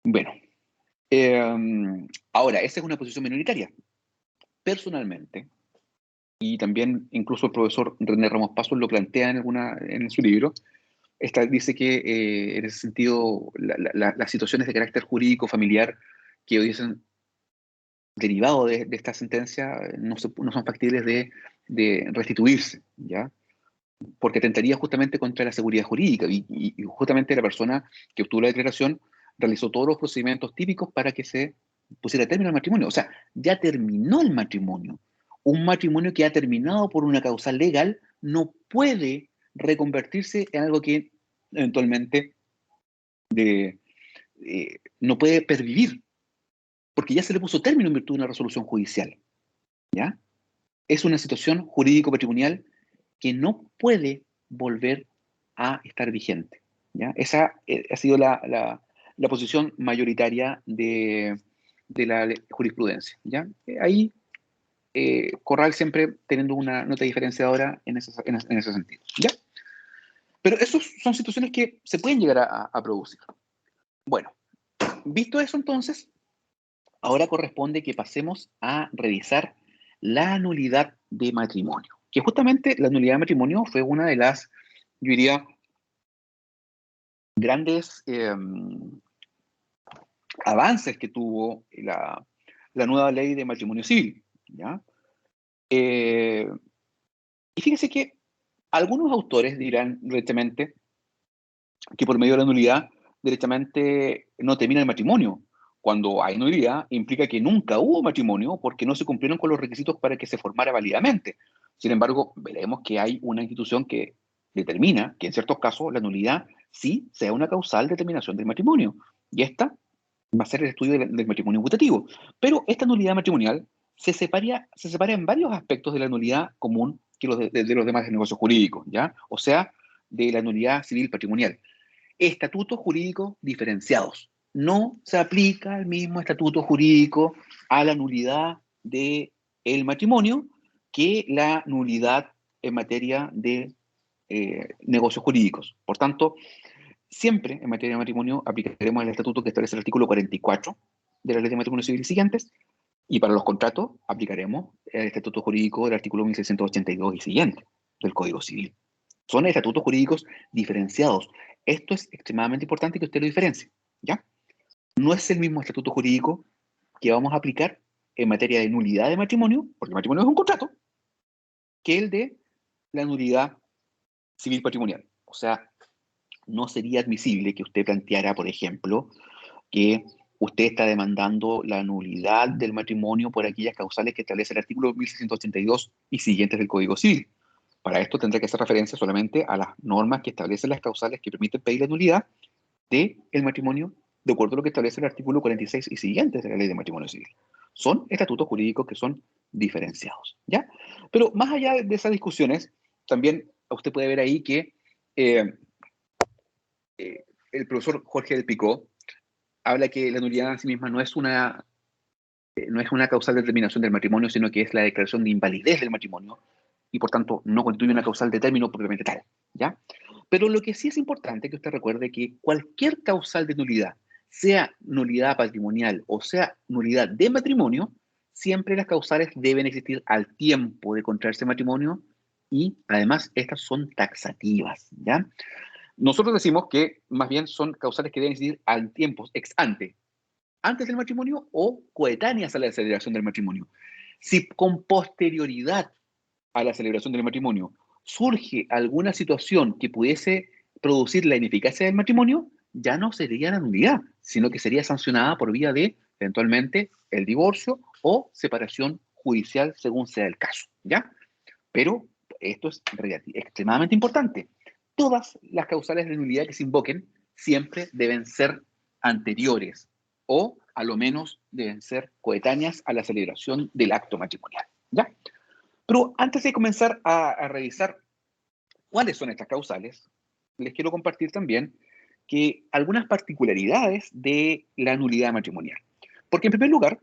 Bueno, Ahora, esa es una posición minoritaria. Personalmente, y también incluso el profesor René Ramos Pasos lo plantea en su libro, dice que en ese sentido las situaciones de carácter jurídico familiar que hoy dicen derivado de esta sentencia no son factibles de restituirse, ¿ya? Porque atentaría justamente contra la seguridad jurídica y justamente la persona que obtuvo la declaración realizó todos los procedimientos típicos para que se pusiera término al matrimonio. O sea, ya terminó el matrimonio. Un matrimonio que ha terminado por una causal legal no puede reconvertirse en algo que eventualmente no puede pervivir, porque ya se le puso término en virtud de una resolución judicial, ¿ya? Es una situación jurídico-patrimonial que no puede volver a estar vigente, ¿ya? Esa ha sido la posición mayoritaria de la jurisprudencia, ¿ya? Ahí Corral siempre teniendo una nota diferenciadora en ese sentido, ¿ya? Pero esas son situaciones que se pueden llegar a producir. Bueno, visto eso entonces, ahora corresponde que pasemos a revisar la nulidad de matrimonio, que justamente la nulidad de matrimonio fue una de las, yo diría, grandes avances que tuvo la nueva ley de matrimonio civil, ¿ya? Y fíjese que algunos autores dirán directamente que por medio de la nulidad directamente no termina el matrimonio. Cuando hay nulidad, implica que nunca hubo matrimonio porque no se cumplieron con los requisitos para que se formara válidamente. Sin embargo, veremos que hay una institución que determina que en ciertos casos la nulidad sí sea una causal de terminación del matrimonio. Y esta va a ser el estudio del matrimonio putativo. Pero esta nulidad matrimonial se separa en varios aspectos de la nulidad común que de los demás negocios jurídicos, ¿ya? O sea, de la nulidad civil patrimonial. Estatutos jurídicos diferenciados. No se aplica el mismo estatuto jurídico a la nulidad del matrimonio que la nulidad en materia de negocios jurídicos. Por tanto, siempre en materia de matrimonio aplicaremos el estatuto que establece el artículo 44 de la Ley de Matrimonio Civil y siguientes, y para los contratos aplicaremos el estatuto jurídico del artículo 1682 y siguiente del Código Civil. Son estatutos jurídicos diferenciados. Esto es extremadamente importante que usted lo diferencie, ¿ya? No es el mismo estatuto jurídico que vamos a aplicar en materia de nulidad de matrimonio, porque el matrimonio es un contrato, que el de la nulidad civil patrimonial. O sea, no sería admisible que usted planteara, por ejemplo, que usted está demandando la nulidad del matrimonio por aquellas causales que establece el artículo 1682 y siguientes del Código Civil. Para esto tendrá que hacer referencia solamente a las normas que establecen las causales que permiten pedir la nulidad del matrimonio de acuerdo a lo que establece el artículo 46 y siguientes de la Ley de Matrimonio Civil. Son estatutos jurídicos que son diferenciados, ¿ya? Pero más allá de esas discusiones, también usted puede ver ahí que el profesor Jorge del Picó habla que la nulidad en sí misma no es una causal de terminación del matrimonio, sino que es la declaración de invalidez del matrimonio y por tanto no constituye una causal de término propiamente tal, ¿ya? Pero lo que sí es importante que usted recuerde que cualquier causal de nulidad, sea nulidad patrimonial o sea nulidad de matrimonio, siempre las causales deben existir al tiempo de contraerse matrimonio y además estas son taxativas, ¿ya? Nosotros decimos que más bien son causales que deben existir al tiempo, ex ante, antes del matrimonio o coetáneas a la celebración del matrimonio. Si con posterioridad a la celebración del matrimonio surge alguna situación que pudiese producir la ineficacia del matrimonio, ya no sería la nulidad, sino que sería sancionada por vía de, eventualmente, el divorcio o separación judicial según sea el caso, ¿ya? Pero esto es extremadamente importante. Todas las causales de nulidad que se invoquen siempre deben ser anteriores o a lo menos deben ser coetáneas a la celebración del acto matrimonial, ¿ya? Pero antes de comenzar a revisar cuáles son estas causales, les quiero compartir también que algunas particularidades de la nulidad matrimonial. Porque en primer lugar,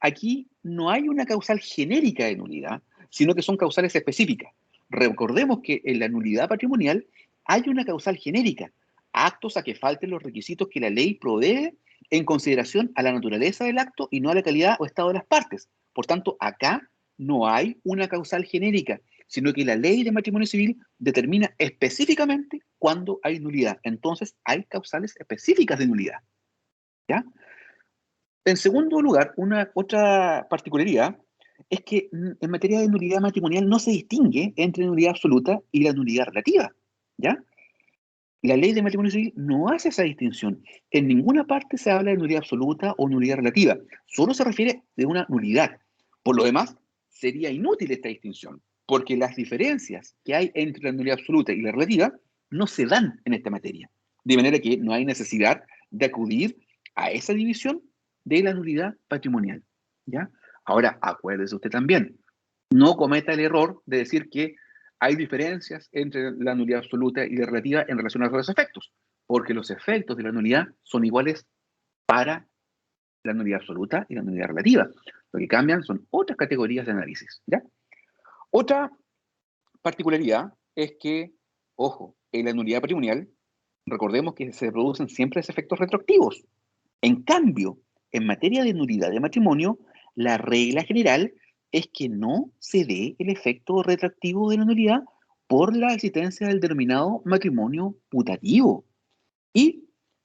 aquí no hay una causal genérica de nulidad, sino que son causales específicas. Recordemos que en la nulidad patrimonial hay una causal genérica, actos a que falten los requisitos que la ley provee en consideración a la naturaleza del acto y no a la calidad o estado de las partes. Por tanto, acá no hay una causal genérica, sino que la ley de matrimonio civil determina específicamente cuándo hay nulidad. Entonces, hay causales específicas de nulidad. ¿Ya? En segundo lugar, una otra particularidad es que en materia de nulidad matrimonial no se distingue entre nulidad absoluta y la nulidad relativa. ¿Ya? La ley de matrimonio civil no hace esa distinción. En ninguna parte se habla de nulidad absoluta o nulidad relativa. Solo se refiere de una nulidad. Por lo demás, sería inútil esta distinción, porque las diferencias que hay entre la nulidad absoluta y la relativa no se dan en esta materia. De manera que no hay necesidad de acudir a esa división de la nulidad patrimonial. ¿Ya? Ahora, acuérdese usted también, no cometa el error de decir que hay diferencias entre la nulidad absoluta y la relativa en relación a los efectos, porque los efectos de la nulidad son iguales para la nulidad absoluta y la nulidad relativa. Lo que cambian son otras categorías de análisis. ¿Ya? Otra particularidad es que, ojo, en la nulidad patrimonial, recordemos que se producen siempre efectos retroactivos. En cambio, en materia de nulidad de matrimonio, la regla general es que no se dé el efecto retroactivo de la nulidad por la existencia del denominado matrimonio putativo. Y,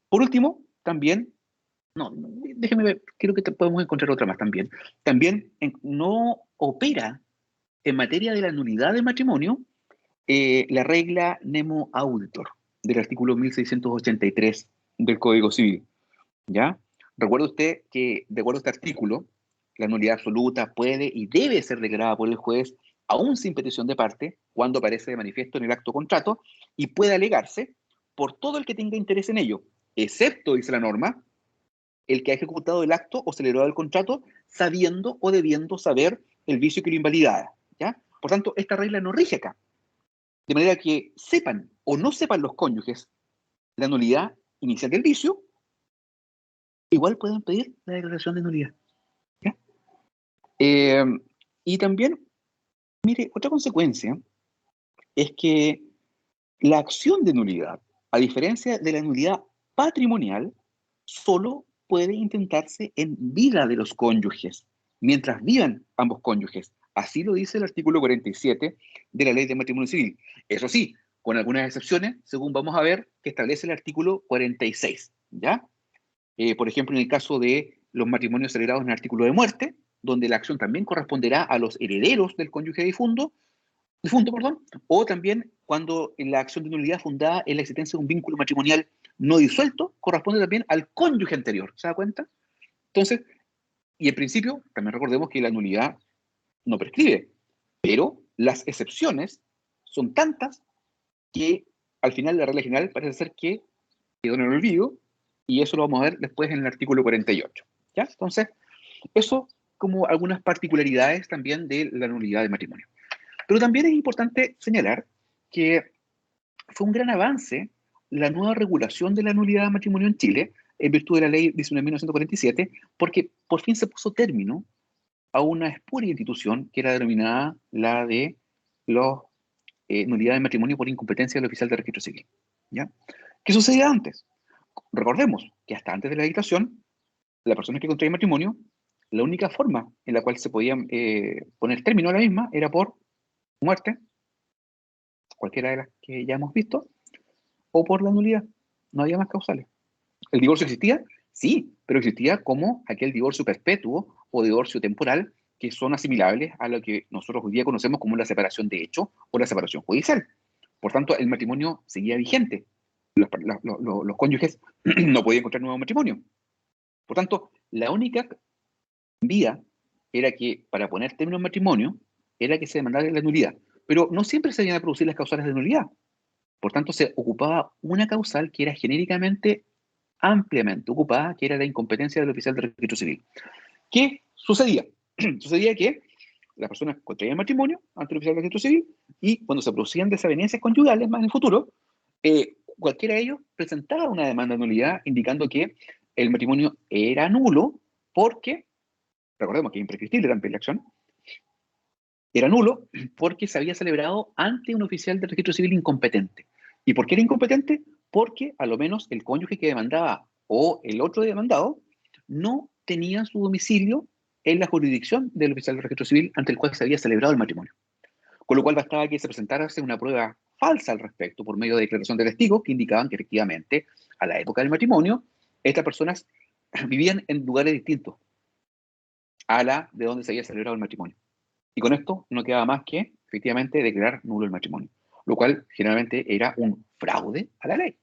por último, también, déjeme ver, creo que podemos encontrar otra más también. También no opera en materia de la nulidad de matrimonio la regla nemo auditor del artículo 1683 del Código Civil. ¿Ya? Recuerde usted que, de acuerdo a este artículo, la nulidad absoluta puede y debe ser declarada por el juez, aún sin petición de parte, cuando aparece de manifiesto en el acto contrato, y puede alegarse por todo el que tenga interés en ello, excepto, dice la norma, el que ha ejecutado el acto o celebrado el contrato sabiendo o debiendo saber el vicio que lo invalidaba. ¿Ya? Por tanto, esta regla no rige acá. De manera que sepan o no sepan los cónyuges la nulidad inicial del vicio, igual pueden pedir la declaración de nulidad. ¿Ya? Y también, mire, otra consecuencia es que la acción de nulidad, a diferencia de la nulidad patrimonial, solo puede intentarse en vida de los cónyuges, mientras vivan ambos cónyuges. Así lo dice el artículo 47 de la Ley de Matrimonio Civil. Eso sí, con algunas excepciones, según vamos a ver, que establece el artículo 46. ¿Ya? Por ejemplo, en el caso de los matrimonios celebrados en el artículo de muerte, donde la acción también corresponderá a los herederos del cónyuge difunto, o también cuando la acción de nulidad fundada en la existencia de un vínculo matrimonial no disuelto, corresponde también al cónyuge anterior. ¿Se da cuenta? Entonces, y en principio, también recordemos que la nulidad no prescribe, pero las excepciones son tantas que al final la regla general parece ser que quedó en el olvido, y eso lo vamos a ver después en el artículo 48. ¿Ya? Entonces, eso como algunas particularidades también de la nulidad de matrimonio. Pero también es importante señalar que fue un gran avance la nueva regulación de la nulidad de matrimonio en Chile, en virtud de la ley 19.947, porque por fin se puso término a una espuria institución que era denominada la de los nulidad de matrimonio por incompetencia del oficial de registro civil. ¿Ya? ¿Qué sucedía antes? Recordemos que hasta antes de la dictación, las personas que contraían matrimonio, la única forma en la cual se podía poner término a la misma era por muerte, cualquiera de las que ya hemos visto, o por la nulidad. No había más causales. ¿El divorcio existía? Sí, pero existía como aquel divorcio perpetuo o divorcio temporal que son asimilables a lo que nosotros hoy día conocemos como la separación de hecho o la separación judicial. Por tanto, el matrimonio seguía vigente. Los cónyuges no podían encontrar nuevo matrimonio. Por tanto, la única vía era que para poner término al matrimonio era que se demandara la nulidad. Pero no siempre se iban a producir las causales de nulidad. Por tanto, se ocupaba una causal que era genéricamente ampliamente ocupada, que era la incompetencia del oficial de registro civil. ¿Qué sucedía? Sucedía que las personas contraían matrimonio ante el oficial de registro civil y cuando se producían desavenencias conyugales más en el futuro, cualquiera de ellos presentaba una demanda de nulidad indicando que el matrimonio era nulo porque, recordemos que es imprescriptible también la acción, era nulo porque se había celebrado ante un oficial de registro civil incompetente. ¿Y por qué era incompetente? Porque a lo menos el cónyuge que demandaba o el otro demandado no tenía su domicilio en la jurisdicción del oficial de registro civil ante el cual se había celebrado el matrimonio. Con lo cual bastaba que se presentara una prueba falsa al respecto por medio de declaración de testigos que indicaban que efectivamente a la época del matrimonio estas personas vivían en lugares distintos a la de donde se había celebrado el matrimonio. Y con esto no quedaba más que efectivamente declarar nulo el matrimonio, lo cual generalmente era un fraude a la ley.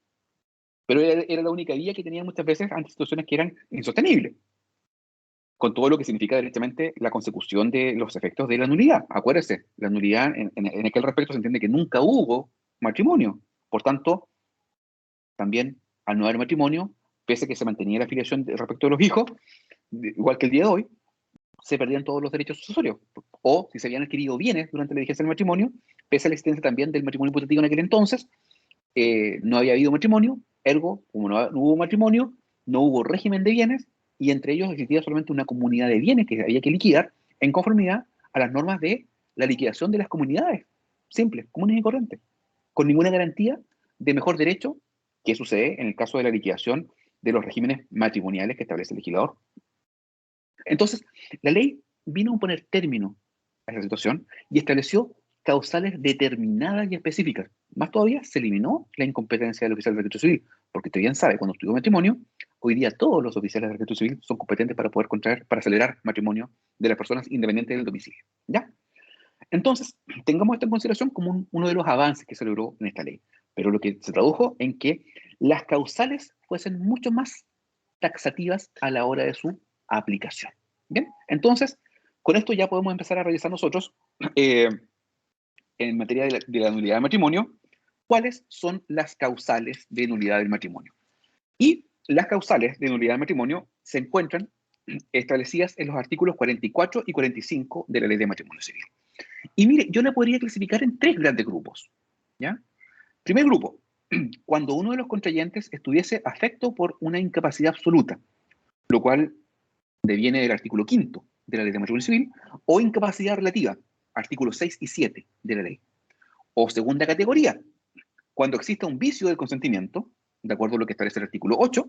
Pero era la única vía que tenían muchas veces ante situaciones que eran insostenibles, con todo lo que significa directamente la consecución de los efectos de la nulidad. Acuérdese, la nulidad en aquel respecto se entiende que nunca hubo matrimonio. Por tanto, también al no haber matrimonio, pese a que se mantenía la afiliación respecto de los hijos, igual que el día de hoy, se perdían todos los derechos sucesorios. O si se habían adquirido bienes durante la vigencia del matrimonio, pese a la existencia también del matrimonio hipotético en aquel entonces, no había habido matrimonio, ergo, como no hubo matrimonio, no hubo régimen de bienes, y entre ellos existía solamente una comunidad de bienes que había que liquidar en conformidad a las normas de la liquidación de las comunidades, simples, comunes y corrientes, con ninguna garantía de mejor derecho que sucede en el caso de la liquidación de los regímenes matrimoniales que establece el legislador. Entonces, la ley vino a poner término a esa situación y estableció causales determinadas y específicas. Más todavía, se eliminó la incompetencia del oficial de registro civil, porque usted bien sabe, cuando estudió matrimonio, hoy día todos los oficiales de registro civil son competentes para poder contraer, para celebrar matrimonio de las personas independientes del domicilio. ¿Ya? Entonces, tengamos esto en consideración como uno de los avances que se logró en esta ley, pero lo que se tradujo en que las causales fuesen mucho más taxativas a la hora de su aplicación. Bien, entonces, con esto ya podemos empezar a revisar nosotros, en materia de la nulidad del matrimonio, cuáles son las causales de nulidad del matrimonio. Y las causales de nulidad del matrimonio se encuentran establecidas en los artículos 44 y 45 de la Ley de Matrimonio Civil. Y mire, yo la podría clasificar en tres grandes grupos. ¿Ya? Primer grupo, cuando uno de los contrayentes estuviese afecto por una incapacidad absoluta, lo cual deviene del artículo 5 de la Ley de Matrimonio Civil, o incapacidad relativa, artículos 6 y 7 de la ley. O segunda categoría, cuando exista un vicio del consentimiento, de acuerdo a lo que establece el artículo 8,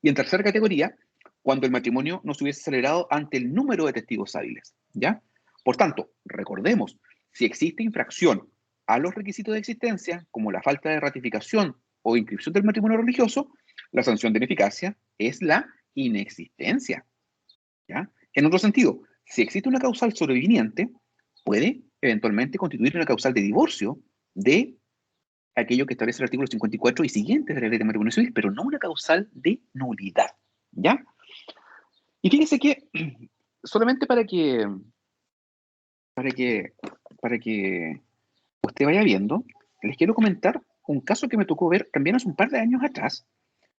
y en tercera categoría, cuando el matrimonio no se hubiese celebrado ante el número de testigos hábiles, ¿ya? Por tanto, recordemos, si existe infracción a los requisitos de existencia, como la falta de ratificación o inscripción del matrimonio religioso, la sanción de ineficacia es la inexistencia, ¿ya? En otro sentido, si existe una causal sobreviniente, puede eventualmente constituir una causal de divorcio de aquello que establece el artículo 54 y siguientes de la Ley de Matrimonio Civil, pero no una causal de nulidad, ¿ya? Y fíjese que solamente para que usted vaya viendo, les quiero comentar un caso que me tocó ver también hace un par de años atrás,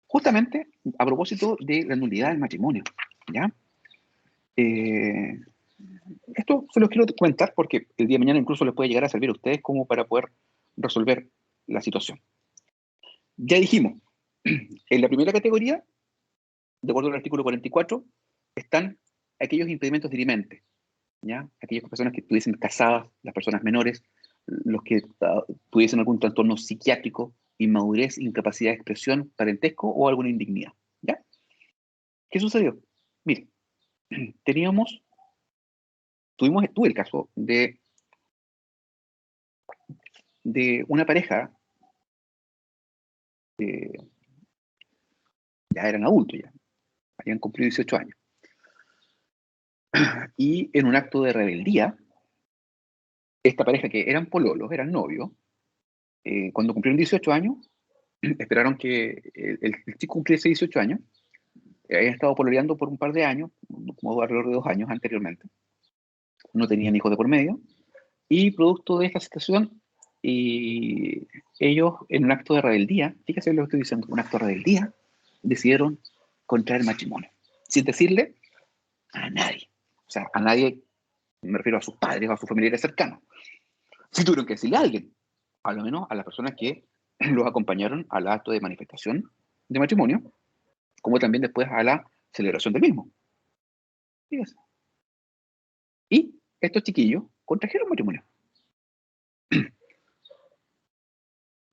justamente a propósito de la nulidad del matrimonio, ¿ya? Esto se los quiero comentar porque el día de mañana incluso les puede llegar a servir a ustedes como para poder resolver la situación. Ya dijimos, en la primera categoría, de acuerdo al artículo 44, están aquellos impedimentos dirimentes, ¿ya? Aquellas personas que estuviesen casadas, las personas menores, los que tuviesen algún trastorno psiquiátrico, inmadurez, incapacidad de expresión, parentesco o alguna indignidad, ¿ya? ¿Qué sucedió? Mire, tuve el caso de una pareja, ya eran adultos, ya habían cumplido 18 años, y en un acto de rebeldía, esta pareja que eran pololos, eran novios, cuando cumplieron 18 años, esperaron que el chico cumpliese 18 años, habían estado pololeando por un par de años, como alrededor de 2 años anteriormente, no tenían hijos de por medio, y producto de esta situación, ellos en un acto de rebeldía, fíjese lo que estoy diciendo, un acto de rebeldía, decidieron contraer matrimonio, sin decirle a nadie, o sea, a nadie, me refiero a sus padres o a sus familiares cercanos. Si tuvieron que decirle a alguien, a lo menos a las personas que los acompañaron al acto de manifestación de matrimonio, como también después a la celebración del mismo. Fíjense. Y estos chiquillos contrajeron matrimonio.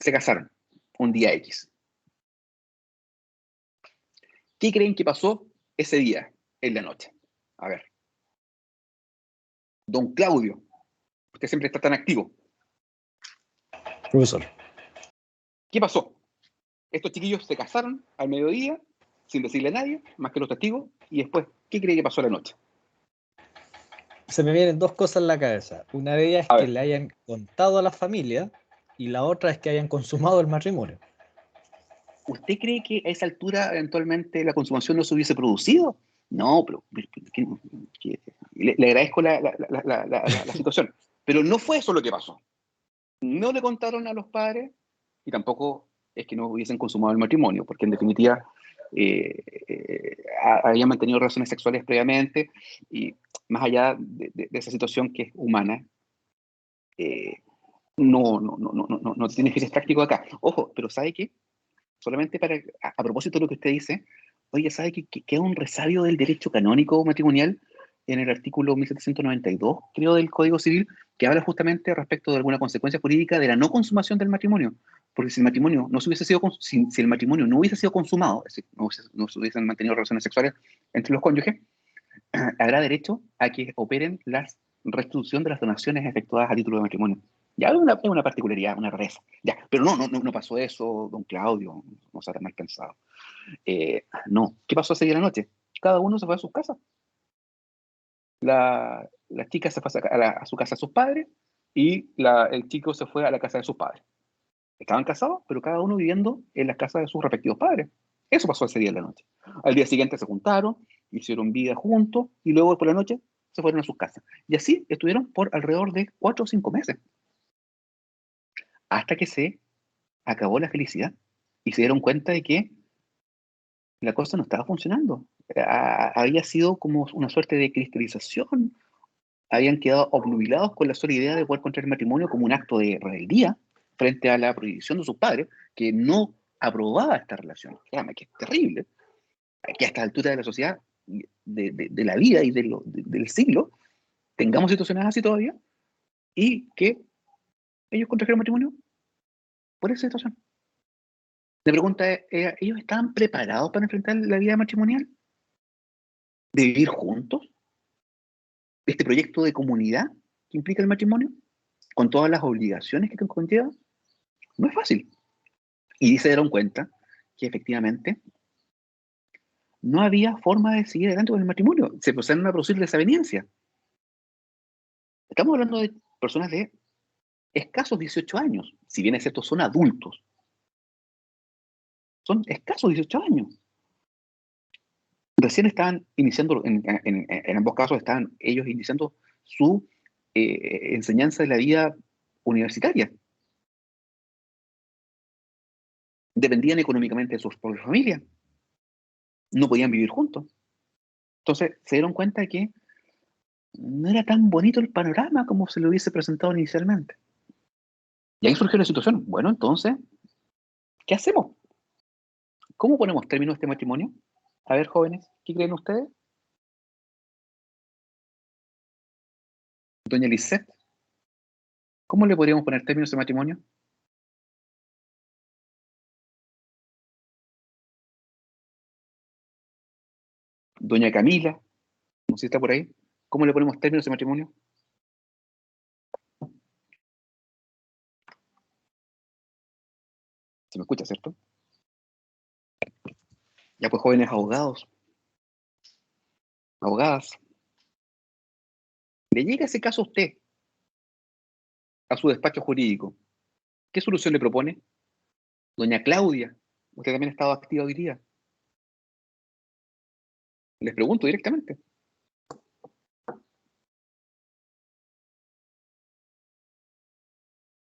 Se casaron un día X. ¿Qué creen que pasó ese día, en la noche? A ver. Don Claudio, usted siempre está tan activo. Profesor. ¿Qué pasó? Estos chiquillos se casaron al mediodía, sin decirle a nadie, más que los testigos, y después, ¿qué cree que pasó la noche? Se me vienen dos cosas en la cabeza. Una de ellas es A que ver. le hayan contado a la familia y la otra es que hayan consumado el matrimonio. ¿Usted cree que a esa altura eventualmente la consumación no se hubiese producido? No, pero le agradezco la situación. Pero no fue eso lo que pasó. No le contaron a los padres y tampoco es que no hubiesen consumado el matrimonio, porque en definitiva habían mantenido relaciones sexuales previamente y más allá de esa situación que es humana, no tiene fines prácticos acá. Ojo, pero ¿sabe qué? Solamente a propósito de lo que usted dice, oye, ¿sabe que queda un resabio del derecho canónico matrimonial en el artículo 1792, creo, del Código Civil, que habla justamente respecto de alguna consecuencia jurídica de la no consumación del matrimonio? Porque si el matrimonio no se hubiese sido, si el matrimonio no hubiese sido consumado, es decir, no se hubiesen mantenido relaciones sexuales entre los cónyuges, habrá derecho a que operen la restitución de las donaciones efectuadas a título de matrimonio. Ya es una particularidad, una rareza. Ya, pero no pasó eso, don Claudio, no se ha mal pensado. No, ¿qué pasó ese día de la noche? Cada uno se fue a sus casas. La chica se fue a su casa de sus padres y el chico se fue a la casa de sus padres. Estaban casados, pero cada uno viviendo en las casas de sus respectivos padres. Eso pasó ese día de la noche. Al día siguiente se juntaron, hicieron vida juntos y luego por la noche se fueron a sus casas. Y así estuvieron por alrededor de 4 o 5 meses. Hasta que se acabó la felicidad y se dieron cuenta de que la cosa no estaba funcionando. Había sido como una suerte de cristalización. Habían quedado obnubilados con la sola idea de poder contraer matrimonio como un acto de rebeldía frente a la prohibición de sus padres, que no aprobaba esta relación. Créame, que es terrible, que a esta altura de la sociedad, de la vida y del siglo, tengamos situaciones así todavía, y que ellos contrajeron matrimonio por esa situación. La pregunta es, ¿ellos estaban preparados para enfrentar la vida matrimonial? ¿De vivir juntos? ¿Este proyecto de comunidad que implica el matrimonio? Con todas las obligaciones que conlleva. No es fácil. Y se dieron cuenta que efectivamente no había forma de seguir adelante con el matrimonio. Se empezaron a producir desavenencias. Estamos hablando de personas de escasos 18 años. Si bien es cierto, son adultos. Son escasos 18 años. Recién estaban iniciando, en ambos casos, estaban ellos iniciando su enseñanza de la vida universitaria. Dependían económicamente de sus propias familias. No podían vivir juntos. Entonces se dieron cuenta de que no era tan bonito el panorama como se lo hubiese presentado inicialmente. Y ahí surgió la situación. Bueno, entonces, ¿qué hacemos? ¿Cómo ponemos término a este matrimonio? A ver, jóvenes, ¿qué creen ustedes? Doña Lisette, ¿cómo le podríamos poner término a ese matrimonio? Doña Camila, no sé si está por ahí, ¿cómo le ponemos término a ese matrimonio? Se me escucha, ¿cierto? Ya pues, jóvenes abogados, abogadas, le llega ese caso a usted, a su despacho jurídico. ¿Qué solución le propone? Doña Claudia, usted también ha estado activa hoy día. Les pregunto directamente.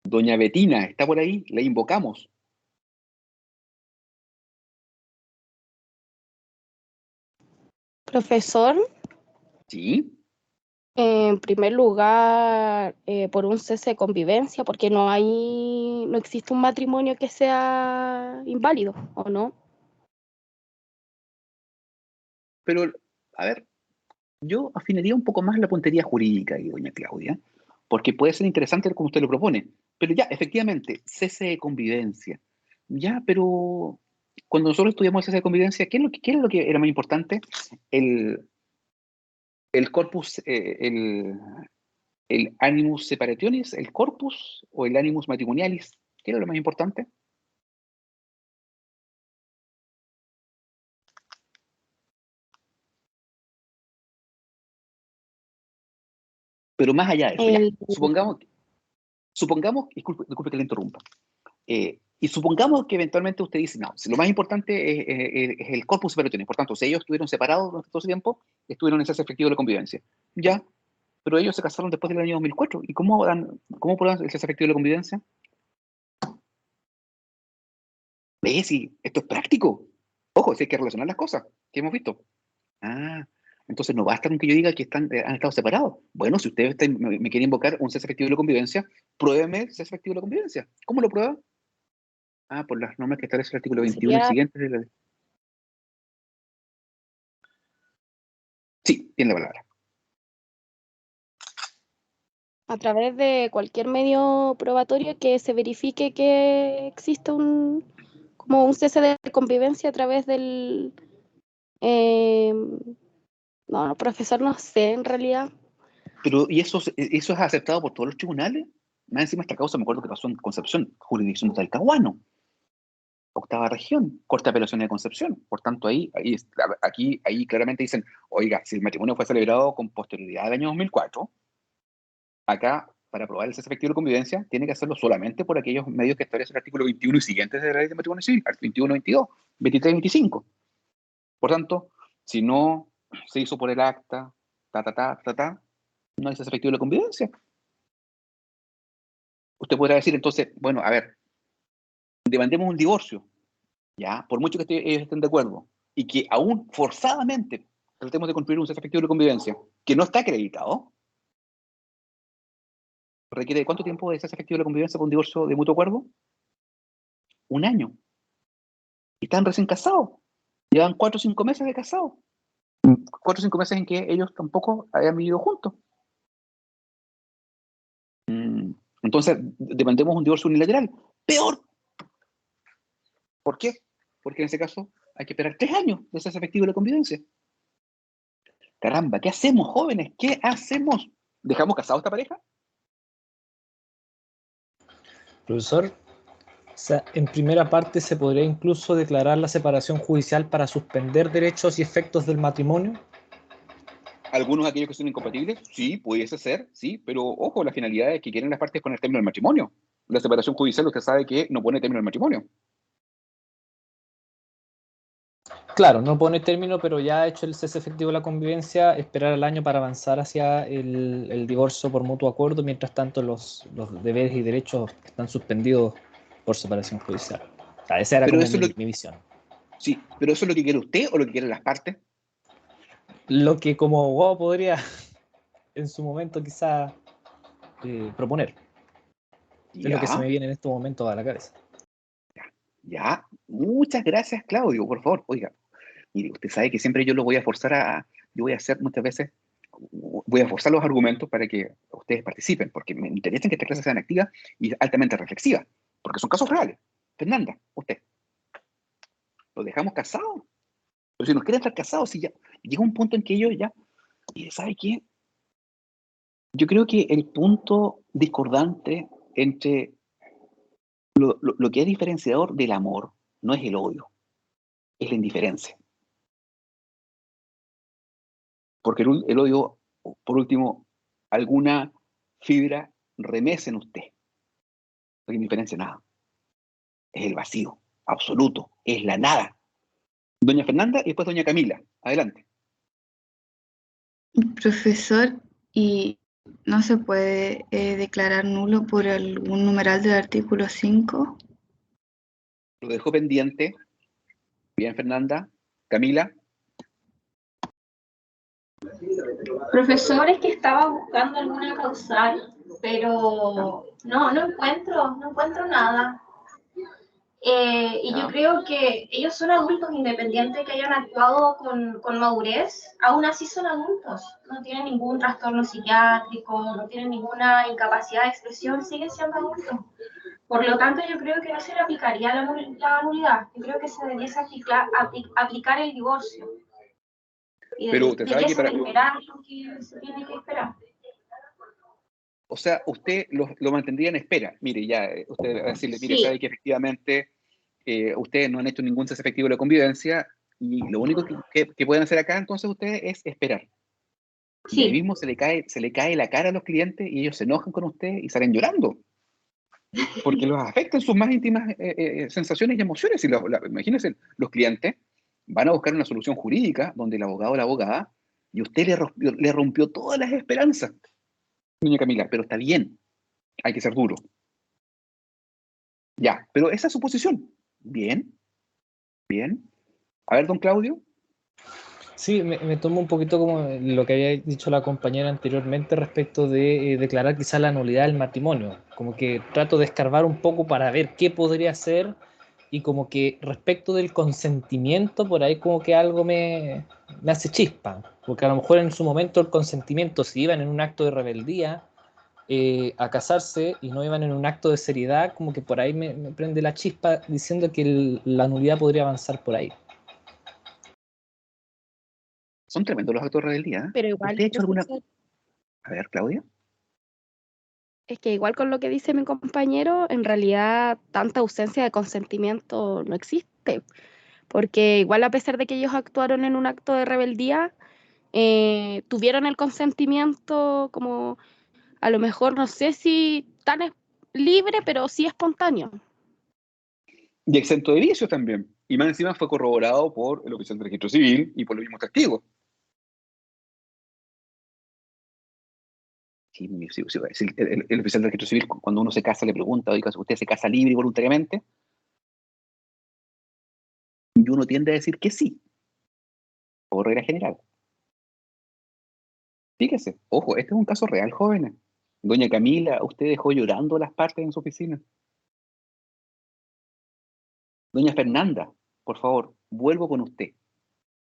Doña Betina, ¿está por ahí? La invocamos. Profesor, Sí, en primer lugar, por un cese de convivencia, porque no existe un matrimonio que sea inválido, ¿o no? pero, a ver, yo afinaría un poco más la puntería jurídica ahí, doña Claudia, porque puede ser interesante como usted lo propone. Pero ya, efectivamente, cese de convivencia. Ya, pero cuando nosotros estudiamos ciencia de convivencia, ¿qué es lo que era más importante? El corpus, el animus separationis, el corpus o el animus matrimonialis. ¿Qué era lo más importante? Pero más allá de eso, ya. El, Supongamos, disculpe que le interrumpa. Y supongamos que eventualmente usted dice, no, si lo más importante es el corpus separationis. Por tanto, si ellos estuvieron separados durante todo ese tiempo, estuvieron en ese efectivo de la convivencia. Ya, pero ellos se casaron después del año 2004. ¿Y cómo prueban el cese efectivo de la convivencia? ¿Ves? Si esto es práctico. Ojo, si hay que relacionar las cosas que hemos visto. Ah, entonces no basta con que yo diga que han estado separados. Bueno, si ustedes me quieren invocar un cese efectivo de la convivencia, pruébeme el cese efectivo de la convivencia. ¿Cómo lo prueba? Ah, por las normas que establece el artículo 21 y sería siguiente de la... Sí, tiene la palabra. a través de cualquier medio probatorio que se verifique que existe como un cese de convivencia a través del... no, profesor, no sé, en realidad. Pero, ¿y eso es aceptado por todos los tribunales? Más encima esta causa me acuerdo que pasó en Concepción, jurisdicción del Talcahuano, octava región, Corte de Apelaciones de Concepción. Por tanto, ahí claramente dicen, oiga, si el matrimonio fue celebrado con posterioridad al año 2004, acá, para probar el cese efectivo de convivencia, tiene que hacerlo solamente por aquellos medios que establece el artículo 21 y siguientes de la ley de matrimonio civil, artículo 21, 22, 23 y 25. Por tanto, si no se hizo por el acta, no hay cese efectivo de la convivencia. Usted podrá decir entonces, bueno, a ver, demandemos un divorcio, ¿ya? Por mucho que ellos estén de acuerdo, y que aún forzadamente tratemos de construir un cese efectivo de convivencia que no está acreditado, requiere ¿cuánto tiempo de cese efectivo de convivencia para un divorcio de mutuo acuerdo? 1 año. Y están recién casados. Llevan 4 o 5 meses de casados. 4 o 5 meses en que ellos tampoco habían vivido juntos. Entonces, demandemos un divorcio unilateral. ¡Peor! ¿Por qué? Porque en ese caso hay que esperar 3 años de cese efectivo de la convivencia. Caramba, ¿qué hacemos, jóvenes? ¿Qué hacemos? ¿Dejamos casado a esta pareja? Profesor, o sea, en primera parte se podría incluso declarar la separación judicial para suspender derechos y efectos del matrimonio. Algunos aquellos que son incompatibles, sí, pudiese ser, sí, pero ojo, la finalidad es que quieren las partes con el término del matrimonio. La separación judicial, usted sabe que no pone término del matrimonio. Claro, no pone término, pero ya ha hecho el cese efectivo de la convivencia, esperar al año para avanzar hacia el divorcio por mutuo acuerdo, mientras tanto los deberes y derechos están suspendidos por separación judicial. O sea, esa era Pero como eso es mi visión. sí, pero eso es lo que quiere usted o lo que quieren las partes. Lo que como abogado podría en su momento quizá proponer. Es lo que se me Ya, viene en estos momentos a la cabeza. ya. Muchas gracias, Claudio, por favor. Oiga, mire, usted sabe que siempre yo lo voy a forzar yo voy a hacer muchas veces, voy a forzar los argumentos para que ustedes participen, porque me interesa que estas clases sean activas y altamente reflexivas, porque son casos reales. Fernanda, usted, ¿lo dejamos casados? Pero si nos quieren estar casados, si ya llega un punto en que ellos ya, y ¿sabe qué? Yo creo que el punto discordante entre lo que es diferenciador del amor no es el odio, es la indiferencia. Porque el odio, por último, alguna fibra remece en usted. La indiferencia nada. Es el vacío absoluto, es la nada. Doña Fernanda y después doña Camila. Adelante. Profesor, ¿y no se puede declarar nulo por algún numeral del artículo 5? Lo dejó pendiente. Bien, Fernanda. Camila. Profesor, es que estaba buscando alguna causal, pero no encuentro nada. Y yo creo que ellos son adultos, independiente que hayan actuado con madurez, aún así son adultos. No tienen ningún trastorno psiquiátrico, no tienen ninguna incapacidad de expresión, siguen siendo adultos. Por lo tanto, yo creo que no se le aplicaría la nulidad. Yo creo que se debiese aplicar el divorcio. Y Pero usted sabe que debiese esperar lo que se tiene que esperar. O sea, usted lo mantendría en espera. Mire, ya, usted va a decirle, mire, Sí. sabe que efectivamente ustedes no han hecho ningún cese efectivo de la convivencia y lo único que pueden hacer acá entonces ustedes es esperar. Y ahí Sí, mismo se le cae la cara a los clientes y ellos se enojan con usted y salen llorando. Porque los afectan sus más íntimas sensaciones y emociones. Imagínense, los clientes van a buscar una solución jurídica donde el abogado o la abogada y usted le rompió todas las esperanzas, doña Camila, pero está bien, hay que ser duro. Ya, pero esa es su posición. Bien, bien. A ver, don Claudio. Sí, me tomo un poquito como lo que había dicho la compañera anteriormente respecto de declarar quizá la nulidad del matrimonio. Como que trato de escarbar un poco para ver qué podría ser y como que respecto del consentimiento, por ahí como que algo me hace chispa. Porque a lo mejor en su momento el consentimiento, si iban en un acto de rebeldía a casarse y no iban en un acto de seriedad, como que por ahí me prende la chispa diciendo que la nulidad podría avanzar por ahí. Son tremendos los actos de rebeldía, ¿eh? Pero igual, ¿Usted ha hecho alguna...? profesor, A ver, Claudia. es que igual con lo que dice mi compañero, en realidad tanta ausencia de consentimiento no existe, porque igual a pesar de que ellos actuaron en un acto de rebeldía, tuvieron el consentimiento como a lo mejor no sé si tan libre, pero sí espontáneo. Y exento de vicios también. Y más encima fue corroborado por el oficial de registro civil y por los mismos testigos. Sí, sí, el oficial de registro civil, cuando uno se casa, le pregunta, oiga, ¿usted se casa libre y voluntariamente? Y uno tiende a decir que sí, por regla general. Fíjese, ojo, este es un caso real, jóvenes. Doña Camila, usted dejó llorando las partes en su oficina. Doña Fernanda, por favor, vuelvo con usted.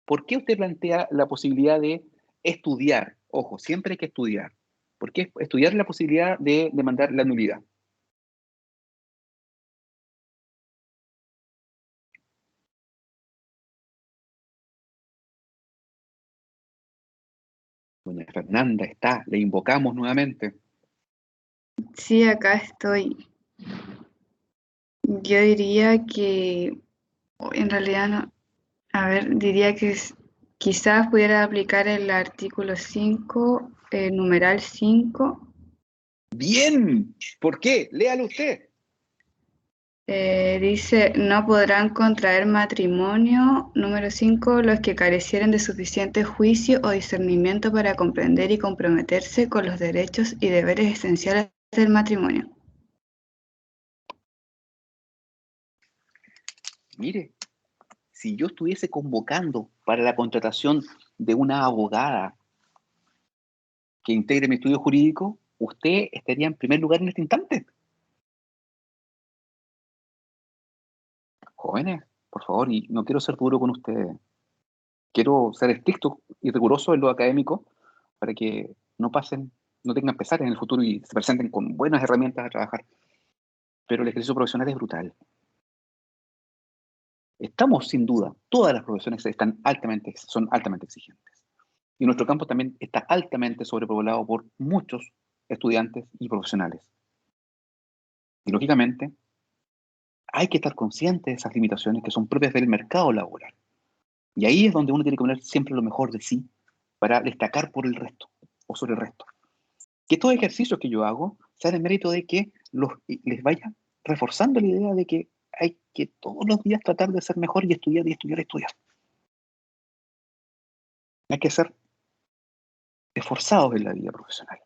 ¿Por qué usted plantea la posibilidad de estudiar? Ojo, siempre hay que estudiar. ¿Por qué estudiar la posibilidad de demandar la nulidad? Doña Fernanda está, le invocamos nuevamente. Sí, acá estoy. Yo diría que, en realidad no, a ver, diría que quizás pudiera aplicar el artículo 5, numeral 5. Bien, ¿por qué? Léalo usted. Dice, no podrán contraer matrimonio, número 5, los que carecieren de suficiente juicio o discernimiento para comprender y comprometerse con los derechos y deberes esenciales del matrimonio. Mire, si yo estuviese convocando para la contratación de una abogada que integre mi estudio jurídico, usted estaría en primer lugar en este instante. Jóvenes, por favor, y no quiero ser duro con ustedes. Quiero ser estricto y riguroso en lo académico para que no pasen, no tengan pesares en el futuro y se presenten con buenas herramientas a trabajar. Pero el ejercicio profesional es brutal. Estamos, sin duda, todas las profesiones son altamente exigentes. Y nuestro campo también está altamente sobrepoblado por muchos estudiantes y profesionales. Y lógicamente, hay que estar consciente de esas limitaciones que son propias del mercado laboral. Y ahí es donde uno tiene que poner siempre lo mejor de sí para destacar por el resto o sobre el resto. Que estos ejercicios que yo hago sean en mérito de que les vaya reforzando la idea de que hay que todos los días tratar de ser mejor y estudiar y estudiar y estudiar. Hay que ser esforzados en la vida profesional.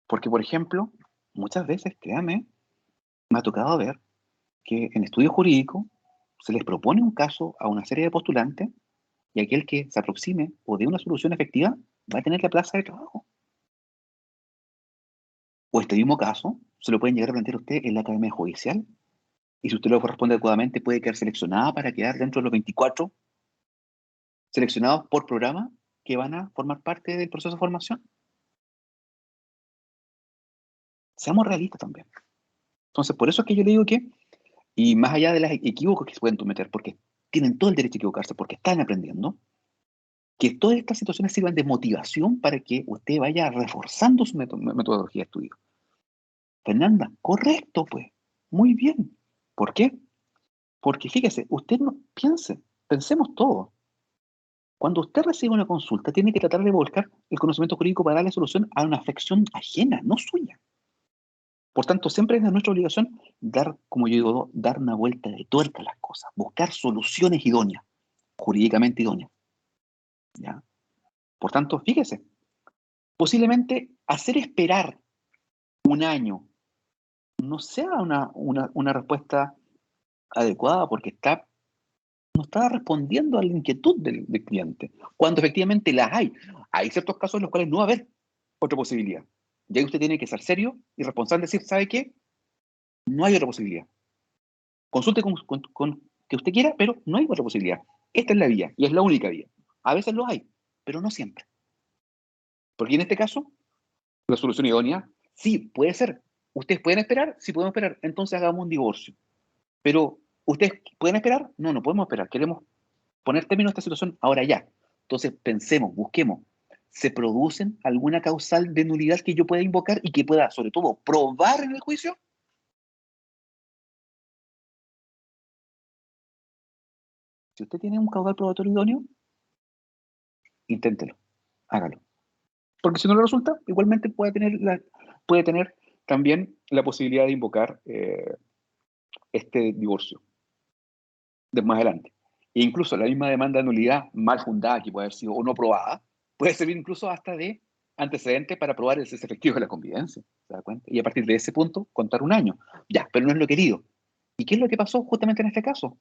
Porque, por ejemplo, muchas veces, créame, me ha tocado ver que en estudio jurídico se les propone un caso a una serie de postulantes y aquel que se aproxime o dé una solución efectiva va a tener la plaza de trabajo. O este mismo caso se lo pueden llegar a plantear a usted en la academia judicial y si usted lo corresponde adecuadamente puede quedar seleccionada para quedar dentro de los 24 seleccionados por programa que van a formar parte del proceso de formación. Seamos realistas también. Entonces, por eso es que yo le digo que, y más allá de los equívocos que se pueden cometer, porque tienen todo el derecho a equivocarse, porque están aprendiendo, que todas estas situaciones sirvan de motivación para que usted vaya reforzando su metodología de estudio. Fernanda, correcto, pues. Muy bien. ¿Por qué? Porque fíjese, usted no pensemos todo. Cuando usted recibe una consulta, tiene que tratar de volcar el conocimiento jurídico para darle solución a una afección ajena, no suya. Por tanto, siempre es de nuestra obligación dar, como yo digo, dar una vuelta de tuerca a las cosas, buscar soluciones idóneas, jurídicamente idóneas. ¿Ya? Por tanto, fíjese, posiblemente hacer esperar un año no sea una respuesta adecuada porque no está respondiendo a la inquietud del cliente, cuando efectivamente las hay. Hay ciertos casos en los cuales no va a haber otra posibilidad. Y ahí usted tiene que ser serio y responsable, decir, ¿sabe qué? No hay otra posibilidad. Consulte con que usted quiera, pero no hay otra posibilidad. Esta es la vía, y es la única vía. A veces lo hay, pero no siempre. Porque en este caso, la solución idónea, sí, puede ser. ¿Ustedes pueden esperar? Sí, podemos esperar. Entonces hagamos un divorcio. Pero, ¿ustedes pueden esperar? No, no podemos esperar. Queremos poner término a esta situación ahora ya. Entonces, pensemos, busquemos. ¿Se producen alguna causal de nulidad que yo pueda invocar y que pueda, sobre todo, probar en el juicio? Si usted tiene un caudal probatorio idóneo, inténtelo, hágalo. Porque si no le resulta, igualmente puede tener también la posibilidad de invocar este divorcio de más adelante. E incluso la misma demanda de nulidad mal fundada, que puede haber sido o no probada, puede servir incluso hasta de antecedente para probar el cese efectivo de la convivencia. ¿Se da cuenta? Y a partir de ese punto, contar un año. Ya, pero no es lo querido. ¿Y qué es lo que pasó justamente en este caso?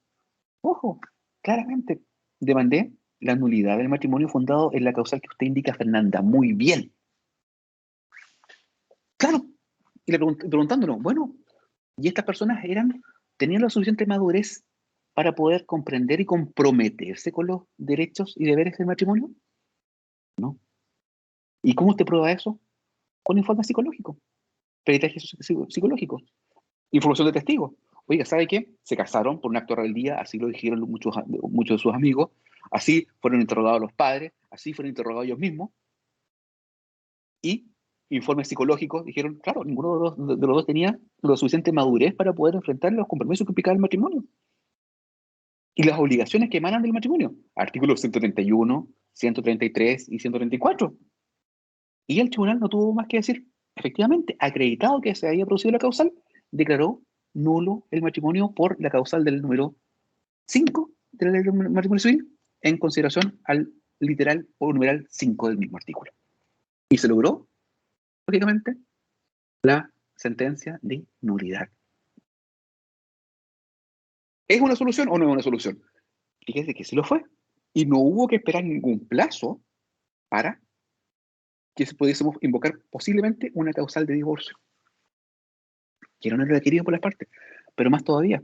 Ojo, claramente, demandé la nulidad del matrimonio fundado en la causal que usted indica, Fernanda. Muy bien. Claro. Y preguntándonos, bueno, ¿y estas personas tenían la suficiente madurez para poder comprender y comprometerse con los derechos y deberes del matrimonio? No. ¿Y cómo usted prueba eso? Con informe psicológico, peritaje psicológico, información de testigos. Oiga, ¿sabe qué? Se casaron por un acto de rebeldía, así lo dijeron muchos de sus amigos, así fueron interrogados los padres, así fueron interrogados ellos mismos, y informes psicológicos dijeron, claro, ninguno de los dos tenía lo suficiente madurez para poder enfrentar los compromisos que implicaba el matrimonio. Y las obligaciones que emanan del matrimonio. Artículos 131, 133 y 134. Y el tribunal no tuvo más que decir, efectivamente, acreditado que se había producido la causal, declaró nulo el matrimonio por la causal del número 5 de la ley del matrimonio civil, en consideración al literal o numeral 5 del mismo artículo. Y se logró, lógicamente, la sentencia de nulidad. ¿Es una solución o no es una solución? Fíjese que sí lo fue. Y no hubo que esperar ningún plazo para que pudiésemos invocar posiblemente una causal de divorcio. Que no era requerido por las partes. Pero más todavía,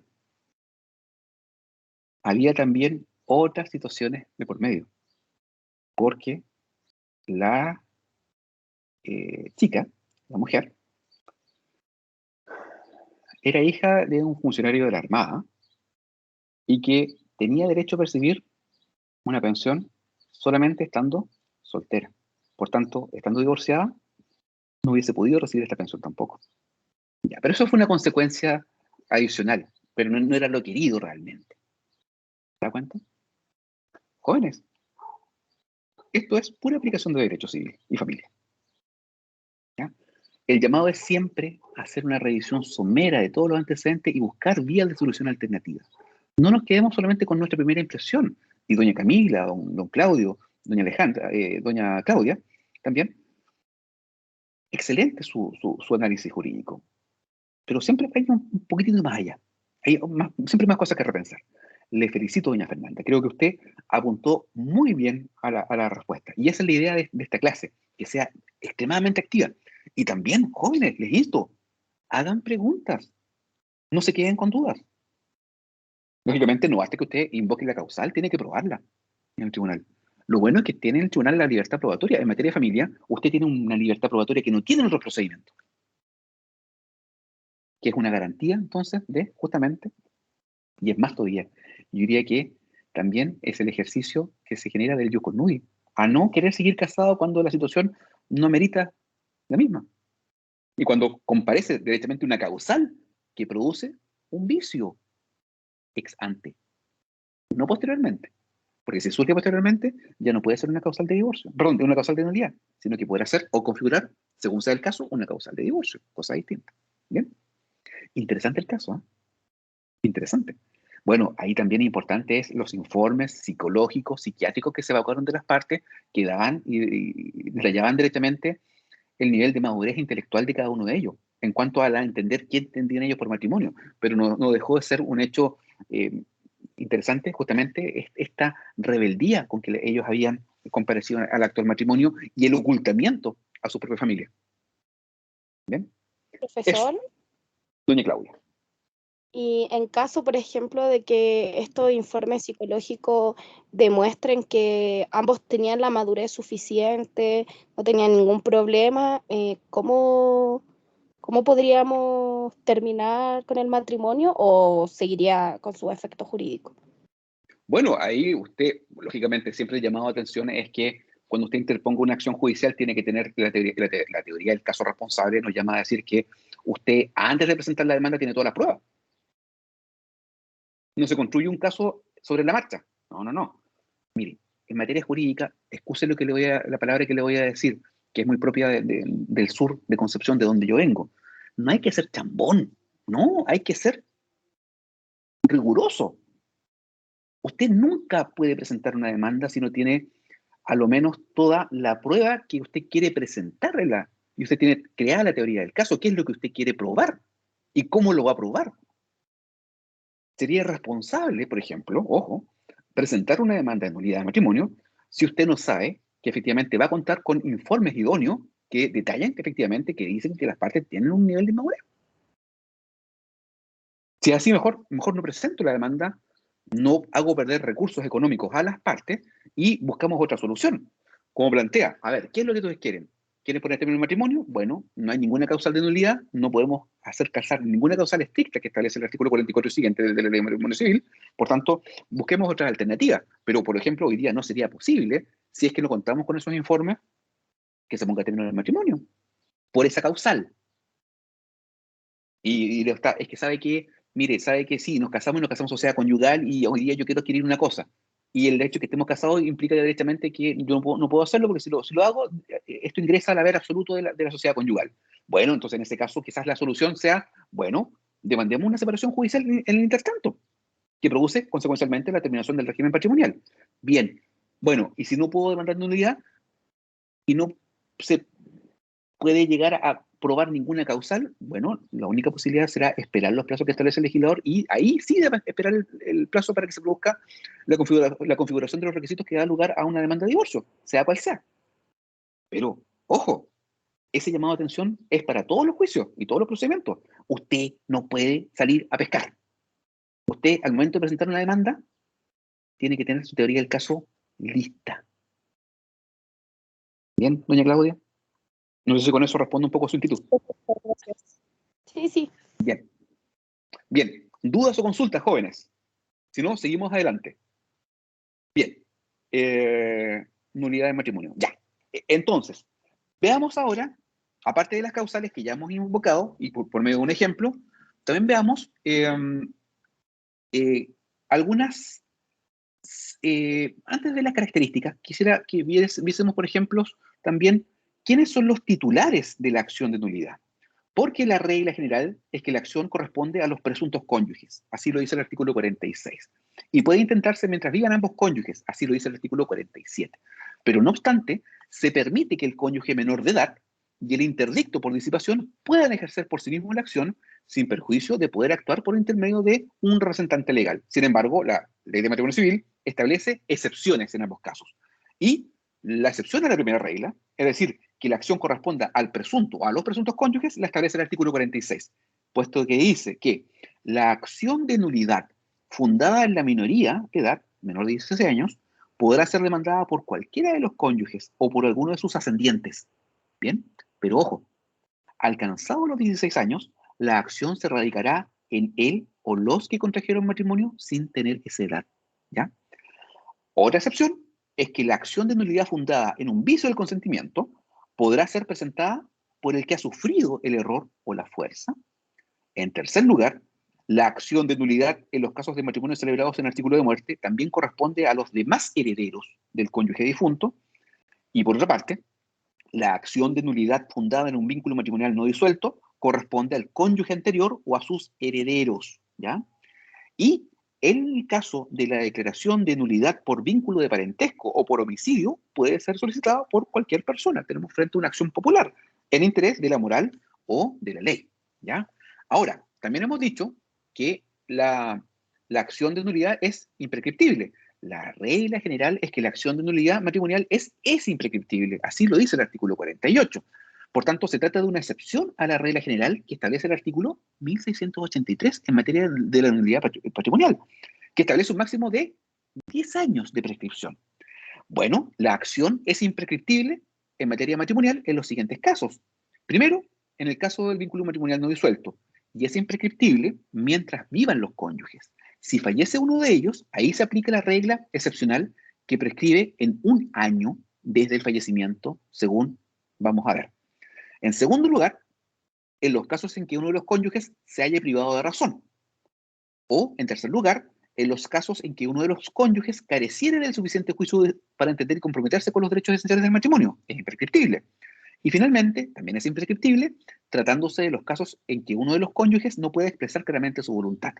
había también otras situaciones de por medio. Porque la chica, la mujer, era hija de un funcionario de la Armada y que tenía derecho a percibir una pensión solamente estando soltera. Por tanto, estando divorciada, no hubiese podido recibir esta pensión tampoco. Ya, pero eso fue una consecuencia adicional, pero no era lo querido realmente. ¿Se da cuenta? Jóvenes, esto es pura aplicación de derecho civil y familia. ¿Ya? El llamado es siempre hacer una revisión somera de todos los antecedentes y buscar vías de solución alternativas. No nos quedemos solamente con nuestra primera impresión. Y doña Camila, don Claudio, doña Alejandra, doña Claudia, también. Excelente su análisis jurídico. Pero siempre hay un poquitito más allá. Hay siempre más cosas que repensar. Le felicito, doña Fernanda. Creo que usted apuntó muy bien a la respuesta. Y esa es la idea de esta clase, que sea extremadamente activa. Y también, jóvenes, les insto, hagan preguntas. No se queden con dudas. Lógicamente, no basta que usted invoque la causal, tiene que probarla en el tribunal. Lo bueno es que tiene en el tribunal la libertad probatoria. En materia de familia, usted tiene una libertad probatoria que no tiene en otros procedimientos. que es una garantía, entonces, de justamente, y es más todavía, yo diría que también es el ejercicio que se genera del ius connubii, a no querer seguir casado cuando la situación no merita la misma. Y cuando comparece directamente una causal que produce un vicio ex ante, no posteriormente. Porque si surge posteriormente, ya no puede ser una causal de divorcio, perdón, una causal de nulidad, sino que podrá ser o configurar, según sea el caso, una causal de divorcio, cosa distinta. ¿Bien? Interesante el caso, ¿eh? Interesante. Bueno, ahí también importante es los informes psicológicos, psiquiátricos que se evacuaron de las partes, que daban y detallaban directamente el nivel de madurez intelectual de cada uno de ellos, en cuanto a entender qué entendían ellos por matrimonio, pero no dejó de ser un hecho interesante justamente esta rebeldía con que ellos habían comparecido al actual matrimonio y el ocultamiento a su propia familia. ¿Bien? Profesor. Eso, doña Claudia. Y en caso, por ejemplo, de que estos informes psicológicos demuestren que ambos tenían la madurez suficiente, no tenían ningún problema, ¿cómo podríamos terminar con el matrimonio o seguiría con su efecto jurídico? Bueno, ahí usted, lógicamente, siempre el llamado a atención es que cuando usted interponga una acción judicial tiene que tener la teoría del caso responsable, nos llama a decir que usted, antes de presentar la demanda, tiene todas las pruebas. No se construye un caso sobre la marcha. No. Mire, en materia jurídica, excuse la palabra que le voy a decir, que es muy propia del sur de Concepción, de donde yo vengo. No hay que ser chambón, no, hay que ser riguroso. Usted nunca puede presentar una demanda si no tiene a lo menos toda la prueba que usted quiere presentarla. Y usted tiene creada la teoría del caso, qué es lo que usted quiere probar y cómo lo va a probar. Sería irresponsable, por ejemplo, ojo, presentar una demanda de nulidad de matrimonio si usted no sabe que efectivamente va a contar con informes idóneos que detallan que efectivamente que dicen que las partes tienen un nivel de inmadurez. Si es así, mejor no presento la demanda, no hago perder recursos económicos a las partes y buscamos otra solución. Como plantea, a ver, ¿qué es lo que todos quieren? ¿Quieren poner término en el matrimonio? Bueno, no hay ninguna causal de nulidad, no podemos hacer casar ninguna causal estricta que establece el artículo 44 y siguiente de la ley de matrimonio civil, por tanto, busquemos otras alternativas. Pero, por ejemplo, hoy día no sería posible, si es que no contamos con esos informes, que se ponga término en el matrimonio, por esa causal. Es que sabe que, mire, sabe que sí, nos casamos sociedad conyugal y hoy día yo quiero adquirir una cosa. Y el hecho de que estemos casados implica directamente que yo no puedo hacerlo porque si lo hago, esto ingresa al haber absoluto de la sociedad conyugal. Bueno, entonces en ese caso quizás la solución sea, bueno, demandemos una separación judicial en el intertanto, que produce consecuencialmente la terminación del régimen patrimonial. Bien, bueno, y si no puedo demandar nulidad y no se puede llegar a probar ninguna causal, bueno, la única posibilidad será esperar los plazos que establece el legislador y ahí sí debe esperar el plazo para que se produzca la configuración de los requisitos que da lugar a una demanda de divorcio, sea cual sea. Pero, ojo, ese llamado de atención es para todos los juicios y todos los procedimientos. Usted no puede salir a pescar. Usted, al momento de presentar una demanda, tiene que tener su teoría del caso lista. ¿Bien, doña Claudia? No sé si con eso responde un poco a su inquietud. Gracias. Sí. Bien. ¿Dudas o consultas, jóvenes? Si no, seguimos adelante. Bien. Nulidad de matrimonio. Ya. Entonces, veamos ahora, aparte de las causales que ya hemos invocado, y por medio de un ejemplo, también veamos algunas... antes de las características, quisiera que viésemos, por ejemplo, también quiénes son los titulares de la acción de nulidad. Porque la regla general es que la acción corresponde a los presuntos cónyuges. Así lo dice el artículo 46. Y puede intentarse mientras vivan ambos cónyuges. Así lo dice el artículo 47. Pero no obstante, se permite que el cónyuge menor de edad y el interdicto por disipación puedan ejercer por sí mismos la acción sin perjuicio de poder actuar por intermedio de un representante legal. Sin embargo, la ley de matrimonio civil establece excepciones en ambos casos. Y la excepción a la primera regla, es decir, que la acción corresponda al presunto o a los presuntos cónyuges, la establece el artículo 46, puesto que dice que la acción de nulidad fundada en la minoría de edad, menor de 16 años, podrá ser demandada por cualquiera de los cónyuges o por alguno de sus ascendientes. Bien, pero ojo, alcanzados los 16 años, la acción se radicará en él o los que contrajeron matrimonio sin tener esa edad, ¿ya? Otra excepción es que la acción de nulidad fundada en un vicio del consentimiento podrá ser presentada por el que ha sufrido el error o la fuerza. En tercer lugar, la acción de nulidad en los casos de matrimonio celebrados en artículo de muerte también corresponde a los demás herederos del cónyuge difunto. Y por otra parte, la acción de nulidad fundada en un vínculo matrimonial no disuelto corresponde al cónyuge anterior o a sus herederos, ¿ya? Y en el caso de la declaración de nulidad por vínculo de parentesco o por homicidio, puede ser solicitada por cualquier persona. Tenemos frente a una acción popular en interés de la moral o de la ley, ¿ya? Ahora, también hemos dicho que la acción de nulidad es imprescriptible. La regla general es que la acción de nulidad matrimonial es imprescriptible. Así lo dice el artículo 48. Por tanto, se trata de una excepción a la regla general que establece el artículo 1683 en materia de la nulidad patrimonial, que establece un máximo de 10 años de prescripción. Bueno, la acción es imprescriptible en materia matrimonial en los siguientes casos. Primero, en el caso del vínculo matrimonial no disuelto, y es imprescriptible mientras vivan los cónyuges. Si fallece uno de ellos, ahí se aplica la regla excepcional que prescribe en 1 año desde el fallecimiento, según vamos a ver. En segundo lugar, en los casos en que uno de los cónyuges se haya privado de razón. O, en tercer lugar, en los casos en que uno de los cónyuges careciera del suficiente juicio para entender y comprometerse con los derechos esenciales del matrimonio. Es imprescriptible. Y finalmente, también es imprescriptible tratándose de los casos en que uno de los cónyuges no puede expresar claramente su voluntad.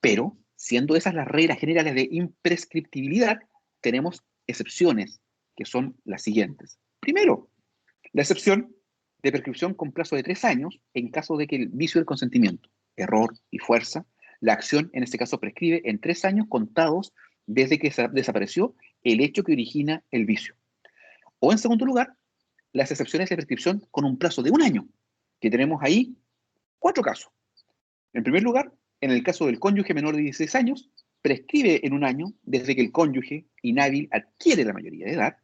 Pero, siendo esas las reglas generales de imprescriptibilidad, tenemos excepciones, que son las siguientes. Primero, la excepción de prescripción con plazo de 3 años en caso de que el vicio del consentimiento, error y fuerza, la acción en este caso prescribe en 3 años contados desde que desapareció el hecho que origina el vicio. O en segundo lugar, las excepciones de prescripción con un plazo de 1 año, que tenemos ahí 4 casos. En primer lugar, en el caso del cónyuge menor de 16 años, prescribe en 1 año desde que el cónyuge inhábil adquiere la mayoría de edad.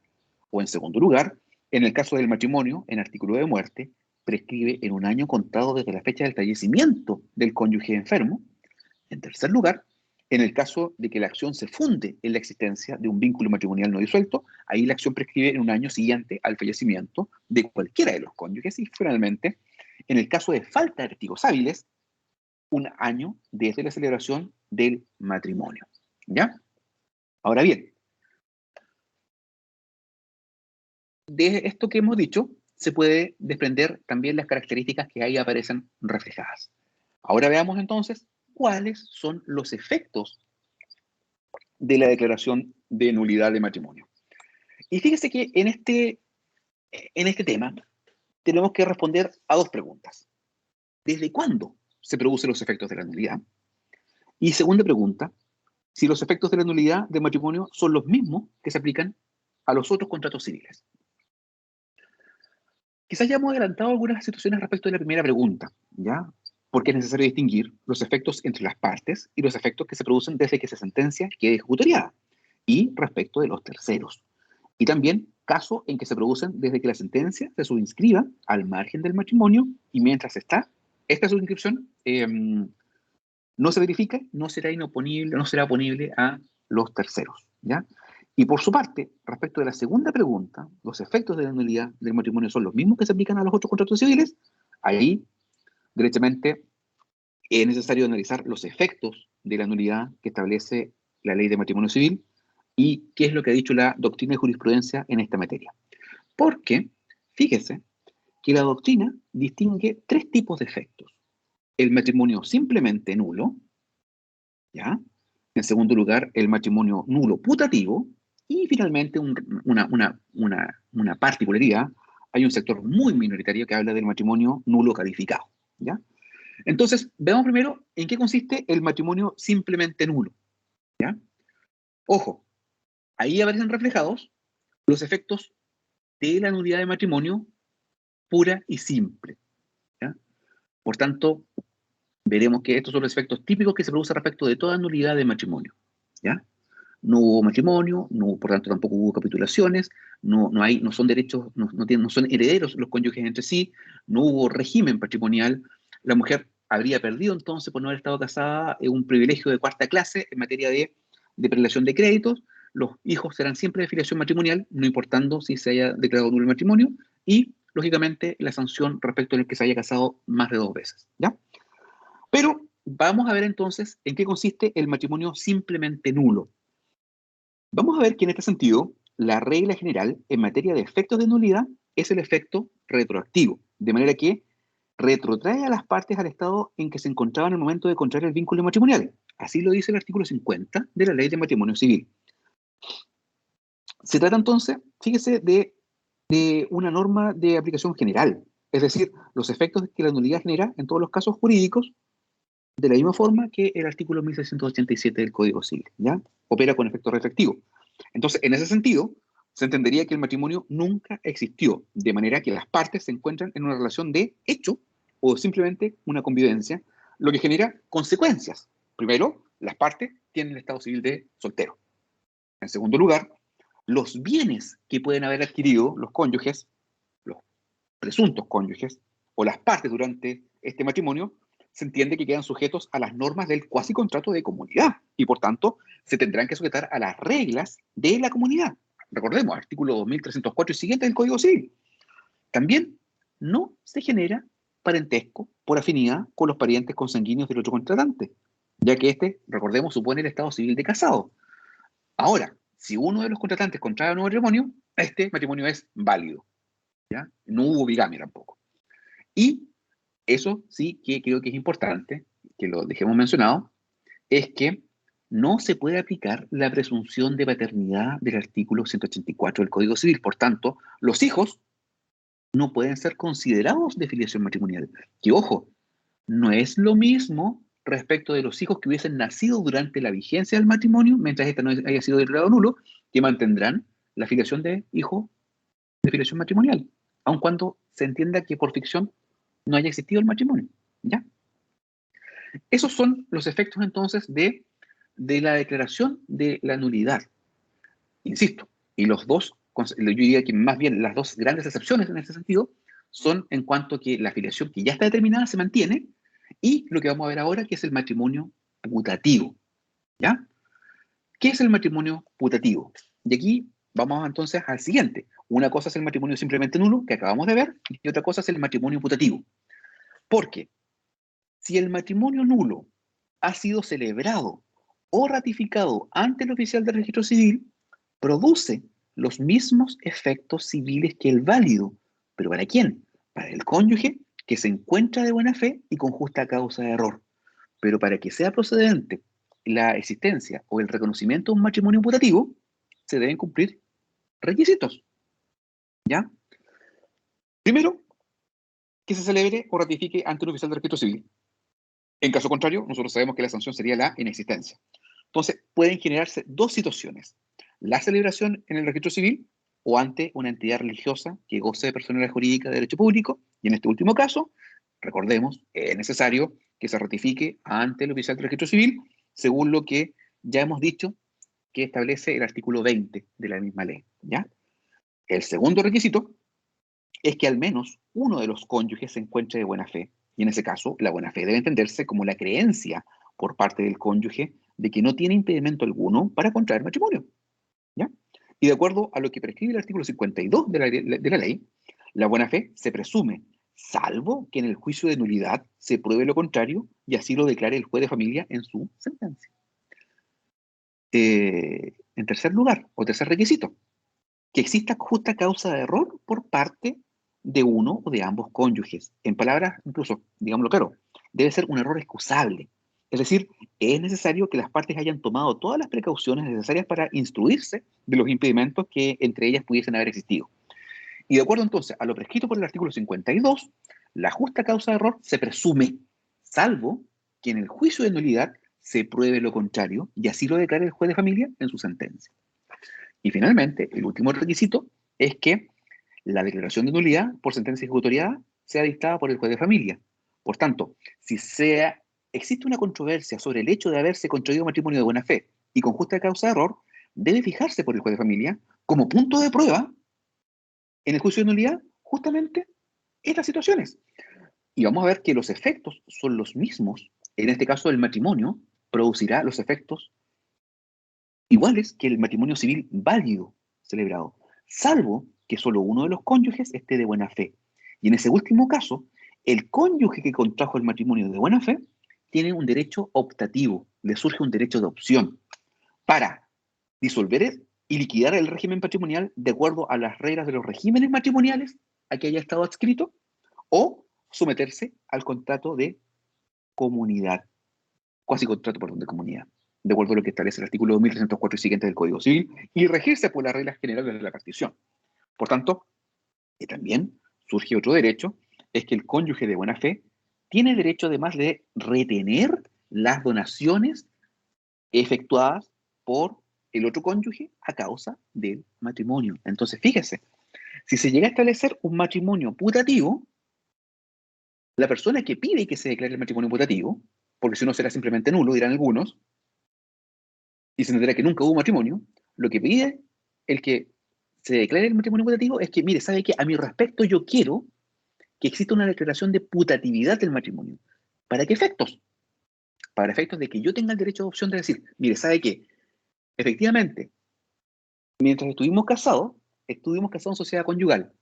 O en segundo lugar, en el caso del matrimonio, en artículo de muerte, prescribe en 1 año contado desde la fecha del fallecimiento del cónyuge enfermo. En tercer lugar, en el caso de que la acción se funde en la existencia de un vínculo matrimonial no disuelto, ahí la acción prescribe en 1 año siguiente al fallecimiento de cualquiera de los cónyuges. Y finalmente, en el caso de falta de testigos hábiles, 1 año desde la celebración del matrimonio, ¿ya? Ahora bien, de esto que hemos dicho, se puede desprender también las características que ahí aparecen reflejadas. Ahora veamos entonces cuáles son los efectos de la declaración de nulidad de matrimonio. Y fíjese que en este tema tenemos que responder a 2 preguntas. ¿Desde cuándo se producen los efectos de la nulidad? Y segunda pregunta, si los efectos de la nulidad de matrimonio son los mismos que se aplican a los otros contratos civiles. Quizás ya hemos adelantado algunas situaciones respecto de la primera pregunta, ¿ya? Porque es necesario distinguir los efectos entre las partes y los efectos que se producen desde que se sentencia quede ejecutoriada, y respecto de los terceros. Y también caso en que se producen desde que la sentencia se subinscriba al margen del matrimonio y mientras está esta subinscripción no se verifica, no será oponible a los terceros, ¿ya? Y por su parte, respecto de la segunda pregunta, los efectos de la nulidad del matrimonio son los mismos que se aplican a los otros contratos civiles. Ahí, derechamente, es necesario analizar los efectos de la nulidad que establece la ley de matrimonio civil y qué es lo que ha dicho la doctrina de jurisprudencia en esta materia. Porque, fíjese, que la doctrina distingue 3 tipos de efectos. El matrimonio simplemente nulo, ¿ya? En segundo lugar, el matrimonio nulo putativo, y finalmente una particularidad, hay un sector muy minoritario que habla del matrimonio nulo calificado, ¿ya? Entonces, veamos primero en qué consiste el matrimonio simplemente nulo, ¿ya? Ojo, ahí aparecen reflejados los efectos de la nulidad de matrimonio pura y simple, ¿ya? Por tanto, veremos que estos son los efectos típicos que se producen respecto de toda nulidad de matrimonio, ¿ya? No hubo matrimonio, por tanto tampoco hubo capitulaciones, no son derechos, no son herederos los cónyuges entre sí, no hubo régimen patrimonial, La mujer habría perdido entonces, por no haber estado casada, un privilegio de cuarta clase en materia de prelación de créditos. Los hijos serán siempre de filiación matrimonial, no importando si se haya declarado nulo el matrimonio, y, lógicamente, la sanción respecto al que se haya casado más de 2 veces, ¿ya? Pero vamos a ver entonces en qué consiste el matrimonio simplemente nulo. Vamos a ver que en este sentido, la regla general en materia de efectos de nulidad es el efecto retroactivo, de manera que retrotrae a las partes al estado en que se encontraban en el momento de contraer el vínculo matrimonial. Así lo dice el artículo 50 de la Ley de Matrimonio Civil. Se trata entonces, fíjese, de una norma de aplicación general, es decir, los efectos que la nulidad genera en todos los casos jurídicos, de la misma forma que el artículo 1687 del Código Civil, ¿ya? Opera con efecto retroactivo. Entonces, en ese sentido, se entendería que el matrimonio nunca existió, de manera que las partes se encuentran en una relación de hecho o simplemente una convivencia, lo que genera consecuencias. Primero, las partes tienen el estado civil de soltero. En segundo lugar, los bienes que pueden haber adquirido los cónyuges, los presuntos cónyuges, o las partes durante este matrimonio, se entiende que quedan sujetos a las normas del cuasi contrato de comunidad y, por tanto, se tendrán que sujetar a las reglas de la comunidad. Recordemos, artículo 2304 y siguiente del Código Civil. También no se genera parentesco por afinidad con los parientes consanguíneos del otro contratante, ya que este, recordemos, supone el estado civil de casado. Ahora, si uno de los contratantes contrae un nuevo matrimonio, este matrimonio es válido, ¿ya? No hubo bigamia tampoco. Y eso sí que creo que es importante, que lo dejemos mencionado, es que no se puede aplicar la presunción de paternidad del artículo 184 del Código Civil. Por tanto, los hijos no pueden ser considerados de filiación matrimonial. Que, ojo, no es lo mismo respecto de los hijos que hubiesen nacido durante la vigencia del matrimonio, mientras ésta no haya sido declarado nulo, que mantendrán la filiación de hijo de filiación matrimonial, aun cuando se entienda que por ficción no haya existido el matrimonio, ¿ya? Esos son los efectos entonces de la declaración de la nulidad. Insisto, y los dos, yo diría que más bien las dos grandes excepciones en ese sentido son en cuanto a que la filiación que ya está determinada se mantiene y lo que vamos a ver ahora que es el matrimonio putativo, ¿ya? ¿Qué es el matrimonio putativo? Y aquí vamos entonces al siguiente. Una cosa es el matrimonio simplemente nulo, que acabamos de ver, y otra cosa es el matrimonio putativo. Porque si el matrimonio nulo ha sido celebrado o ratificado ante el oficial de registro civil, produce los mismos efectos civiles que el válido. ¿Pero para quién? Para el cónyuge que se encuentra de buena fe y con justa causa de error. Pero para que sea procedente la existencia o el reconocimiento de un matrimonio putativo, se deben cumplir requisitos, ¿ya? Primero, que se celebre o ratifique ante un oficial de registro civil. En caso contrario, nosotros sabemos que la sanción sería la inexistencia. Entonces, pueden generarse dos situaciones. La celebración en el registro civil o ante una entidad religiosa que goce de personalidad jurídica de derecho público. Y en este último caso, recordemos, es necesario que se ratifique ante el oficial de registro civil, según lo que ya hemos dicho que establece el artículo 20 de la misma ley, ¿ya? El segundo requisito es que al menos uno de los cónyuges se encuentre de buena fe. Y en ese caso, la buena fe debe entenderse como la creencia por parte del cónyuge de que no tiene impedimento alguno para contraer matrimonio, ¿ya? Y de acuerdo a lo que prescribe el artículo 52 de la ley, la buena fe se presume, salvo que en el juicio de nulidad se pruebe lo contrario y así lo declare el juez de familia en su sentencia. En tercer lugar, o tercer requisito, que exista justa causa de error por parte de uno o de ambos cónyuges. En palabras, incluso, digámoslo claro, debe ser un error excusable. Es decir, es necesario que las partes hayan tomado todas las precauciones necesarias para instruirse de los impedimentos que entre ellas pudiesen haber existido. Y de acuerdo entonces a lo prescrito por el artículo 52, la justa causa de error se presume, salvo que en el juicio de nulidad se pruebe lo contrario y así lo declare el juez de familia en su sentencia. Y finalmente, el último requisito es que la declaración de nulidad por sentencia ejecutoriada sea dictada por el juez de familia. Por tanto, si existe una controversia sobre el hecho de haberse contraído matrimonio de buena fe y con justa causa de error, debe fijarse por el juez de familia como punto de prueba en el juicio de nulidad justamente estas situaciones. Y vamos a ver que los efectos son los mismos. En este caso, el matrimonio producirá los efectos iguales que el matrimonio civil válido celebrado, salvo que solo uno de los cónyuges esté de buena fe. Y en ese último caso, el cónyuge que contrajo el matrimonio de buena fe tiene un derecho optativo, le surge un derecho de opción para disolver y liquidar el régimen patrimonial de acuerdo a las reglas de los regímenes matrimoniales a que haya estado adscrito, o someterse al contrato de comunidad, cuasi contrato, perdón, de comunidad, de acuerdo a lo que establece el artículo 2304 y siguiente del Código Civil, y regirse por las reglas generales de la partición. Por tanto, también surge otro derecho, es que el cónyuge de buena fe tiene derecho además de retener las donaciones efectuadas por el otro cónyuge a causa del matrimonio. Entonces, fíjese, si se llega a establecer un matrimonio putativo, la persona que pide que se declare el matrimonio putativo, porque si no será simplemente nulo, dirán algunos, y se entenderá que nunca hubo matrimonio, lo que pide el que se declare el matrimonio putativo es que, mire, ¿sabe qué? A mi respecto yo quiero que exista una declaración de putatividad del matrimonio. ¿Para qué efectos? Para efectos de que yo tenga el derecho de opción de decir, mire, ¿sabe qué? Efectivamente, mientras estuvimos casados en sociedad conyugal.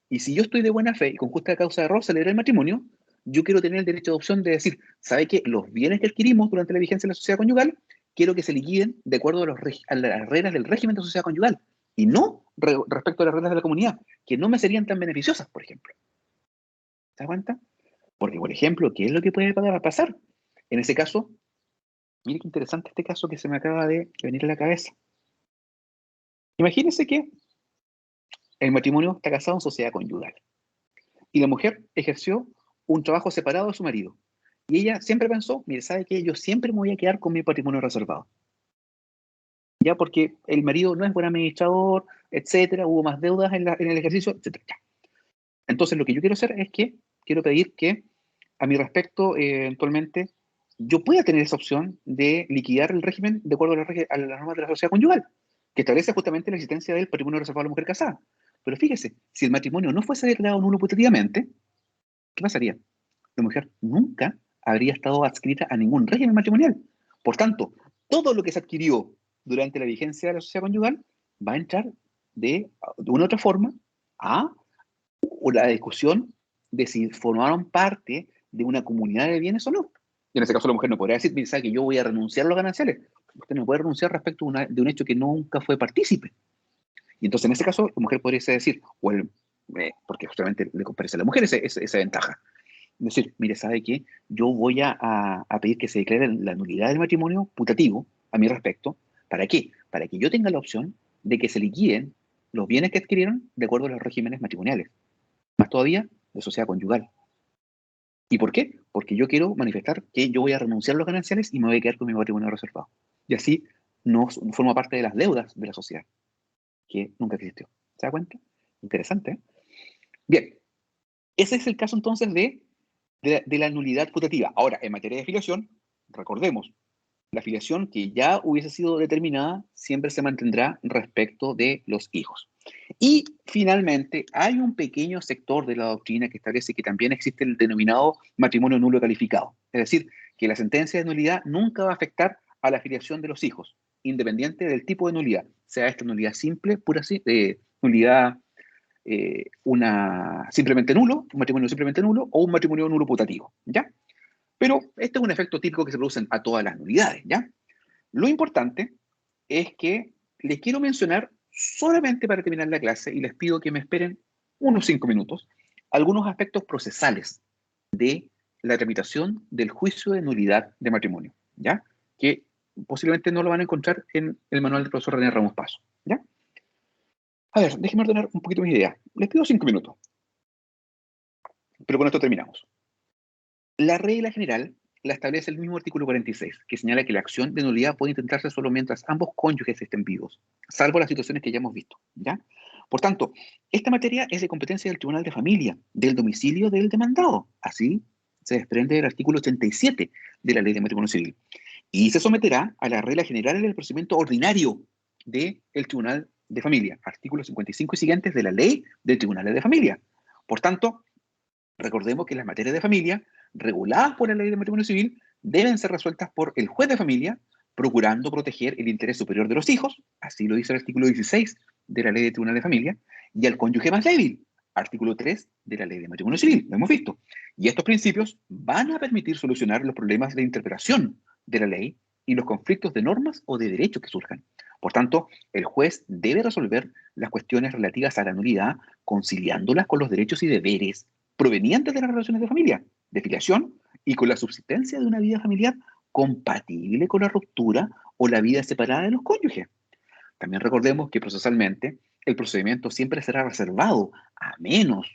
Y si yo estoy de buena fe y con justa causa de error celebré el matrimonio, yo quiero tener el derecho de opción de decir, ¿sabe qué? Los bienes que adquirimos durante la vigencia de la sociedad conyugal, quiero que se liquiden de acuerdo a las reglas del régimen de sociedad conyugal, y no respecto a las reglas de la comunidad, que no me serían tan beneficiosas, por ejemplo. ¿Se da cuenta? Porque, por ejemplo, ¿qué es lo que puede pasar? En ese caso, mire qué interesante este caso que se me acaba de venir a la cabeza. Imagínense que el matrimonio está casado en sociedad conyugal y la mujer ejerció un trabajo separado de su marido. Y ella siempre pensó, mire, ¿sabe qué? Yo siempre me voy a quedar con mi patrimonio reservado. Ya porque el marido no es buen administrador, etcétera, hubo más deudas en el ejercicio, etcétera. Entonces, lo que yo quiero hacer es que quiero pedir que, a mi respecto, eventualmente, yo pueda tener esa opción de liquidar el régimen de acuerdo a las normas de la sociedad conyugal, que establece justamente la existencia del patrimonio reservado a la mujer casada. Pero fíjese, si el matrimonio no fuese declarado nulo putativamente, ¿qué pasaría? La mujer nunca habría estado adscrita a ningún régimen matrimonial. Por tanto, todo lo que se adquirió durante la vigencia de la sociedad conyugal va a entrar de una u otra forma a la discusión de si formaron parte de una comunidad de bienes o no. Y en ese caso la mujer no podría decir, pensar que yo voy a renunciar a los gananciales. Usted no puede renunciar respecto de un hecho que nunca fue partícipe. Y entonces en ese caso la mujer podría decir, porque justamente le comparece a la mujer esa ventaja. Decir, mire, ¿sabe qué? Yo voy a pedir que se declare la nulidad del matrimonio putativo a mi respecto. ¿Para qué? Para que yo tenga la opción de que se liquiden los bienes que adquirieron de acuerdo a los regímenes matrimoniales. Más todavía, de sociedad conyugal. ¿Y por qué? Porque yo quiero manifestar que yo voy a renunciar a los gananciales y me voy a quedar con mi patrimonio reservado. Y así no forma parte de las deudas de la sociedad, que nunca existió. ¿Se da cuenta? Interesante, ¿eh? Bien, ese es el caso entonces de la nulidad putativa. Ahora, en materia de filiación, recordemos, la filiación que ya hubiese sido determinada siempre se mantendrá respecto de los hijos. Y finalmente, hay un pequeño sector de la doctrina que establece que también existe el denominado matrimonio nulo calificado. Es decir, que la sentencia de nulidad nunca va a afectar a la filiación de los hijos, independiente del tipo de nulidad, sea esta nulidad simple, pura nulidad simplemente nulo, un matrimonio simplemente nulo o un matrimonio nulo putativo, ¿ya? Pero este es un efecto típico que se produce a todas las nulidades, ¿ya? Lo importante es que les quiero mencionar, solamente para terminar la clase, y les pido que me esperen unos 5 minutos, algunos aspectos procesales de la tramitación del juicio de nulidad de matrimonio, ¿ya? Que posiblemente no lo van a encontrar en el manual del profesor René Ramos Paso, ¿ya? A ver, déjenme ordenar un poquito mis ideas. Les pido 5 minutos. Pero con esto terminamos. La regla general la establece el mismo artículo 46, que señala que la acción de nulidad puede intentarse solo mientras ambos cónyuges estén vivos, salvo las situaciones que ya hemos visto, ¿ya? Por tanto, esta materia es de competencia del Tribunal de Familia, del domicilio del demandado. Así se desprende del artículo 87 de la Ley de Matrimonio Civil. Y se someterá a la regla general del procedimiento ordinario del Tribunal de Familia, artículos 55 y siguientes de la Ley del Tribunal de Familia. Por tanto, Recordemos que las materias de familia, reguladas por la ley de matrimonio civil, deben ser resueltas por el juez de familia, procurando proteger el interés superior de los hijos, así lo dice el artículo 16 de la ley de tribunal de familia, y al cónyuge más débil, artículo 3 de la ley de matrimonio civil, lo hemos visto. Y estos principios van a permitir solucionar los problemas de interpretación de la ley y los conflictos de normas o de derechos que surjan. Por tanto, el juez debe resolver las cuestiones relativas a la nulidad, conciliándolas con los derechos y deberes provenientes de las relaciones de familia, de filiación y con la subsistencia de una vida familiar compatible con la ruptura o la vida separada de los cónyuges. También recordemos que procesalmente el procedimiento siempre será reservado a menos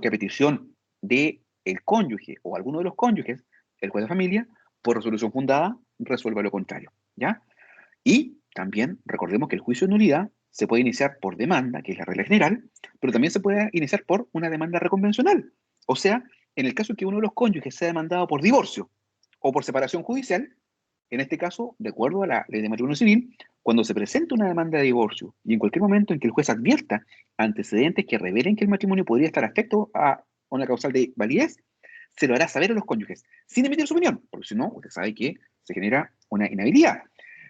que a petición del cónyuge o alguno de los cónyuges, el juez de familia, por resolución fundada, resuelva lo contrario, ¿ya? Y también recordemos que el juicio de nulidad se puede iniciar por demanda, que es la regla general, pero también se puede iniciar por una demanda reconvencional. O sea, en el caso que uno de los cónyuges sea demandado por divorcio o por separación judicial, en este caso, de acuerdo a la ley de matrimonio civil, cuando se presenta una demanda de divorcio y en cualquier momento en que el juez advierta antecedentes que revelen que el matrimonio podría estar afecto a una causal de validez, se lo hará saber a los cónyuges, sin emitir su opinión, porque si no, usted sabe que se genera una inhabilidad.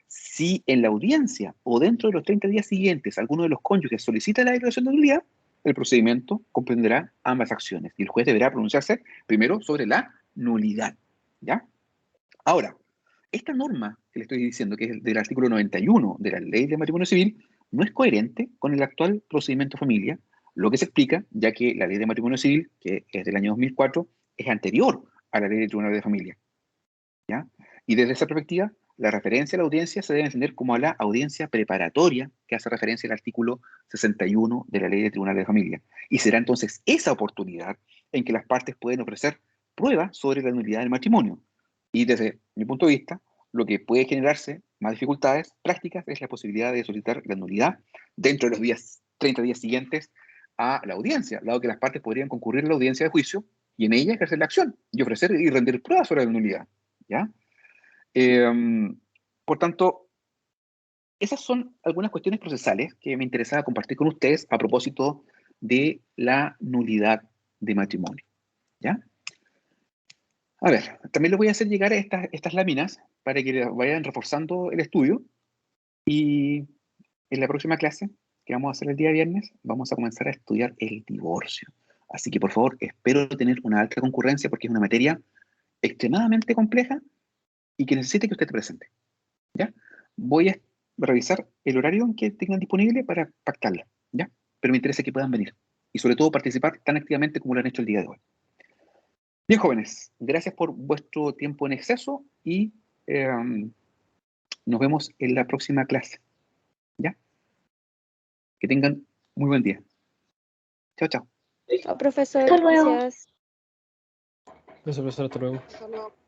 Si en la audiencia o dentro de los 30 días siguientes alguno de los cónyuges solicita la declaración de nulidad, el procedimiento comprenderá ambas acciones y el juez deberá pronunciarse primero sobre la nulidad, ¿ya? Ahora, esta norma que le estoy diciendo, que es del artículo 91 de la Ley de Matrimonio Civil, no es coherente con el actual procedimiento familia, lo que se explica ya que la Ley de Matrimonio Civil, que es del año 2004, es anterior a la Ley de Tribunales de Familia, ¿ya? Y desde esa perspectiva, la referencia a la audiencia se debe entender como a la audiencia preparatoria, que hace referencia al artículo 61 de la Ley de Tribunales de Familia. Y será entonces esa oportunidad en que las partes pueden ofrecer pruebas sobre la nulidad del matrimonio. Y desde mi punto de vista, lo que puede generarse más dificultades prácticas es la posibilidad de solicitar la nulidad dentro de los 30 días siguientes a la audiencia, dado que las partes podrían concurrir a la audiencia de juicio y en ella ejercer la acción y ofrecer y rendir pruebas sobre la nulidad, ¿ya? Por tanto, esas son algunas cuestiones procesales que me interesaba compartir con ustedes a propósito de la nulidad de matrimonio, ¿ya? A ver, también les voy a hacer llegar estas láminas para que vayan reforzando el estudio y en la próxima clase que vamos a hacer el día viernes vamos a comenzar a estudiar el divorcio. Así que por favor, espero tener una alta concurrencia porque es una materia extremadamente compleja y que necesite que usted esté presente, ¿ya? Voy a revisar el horario en que tengan disponible para pactarla, ¿ya? Pero me interesa que puedan venir y sobre todo participar tan activamente como lo han hecho el día de hoy. Bien, jóvenes, gracias por vuestro tiempo en exceso y nos vemos en la próxima clase, ¿ya? Que tengan muy buen día. Chao, chao. Chao, profesor. Hasta luego. Gracias. Eso, profesor, hasta luego. Hasta luego.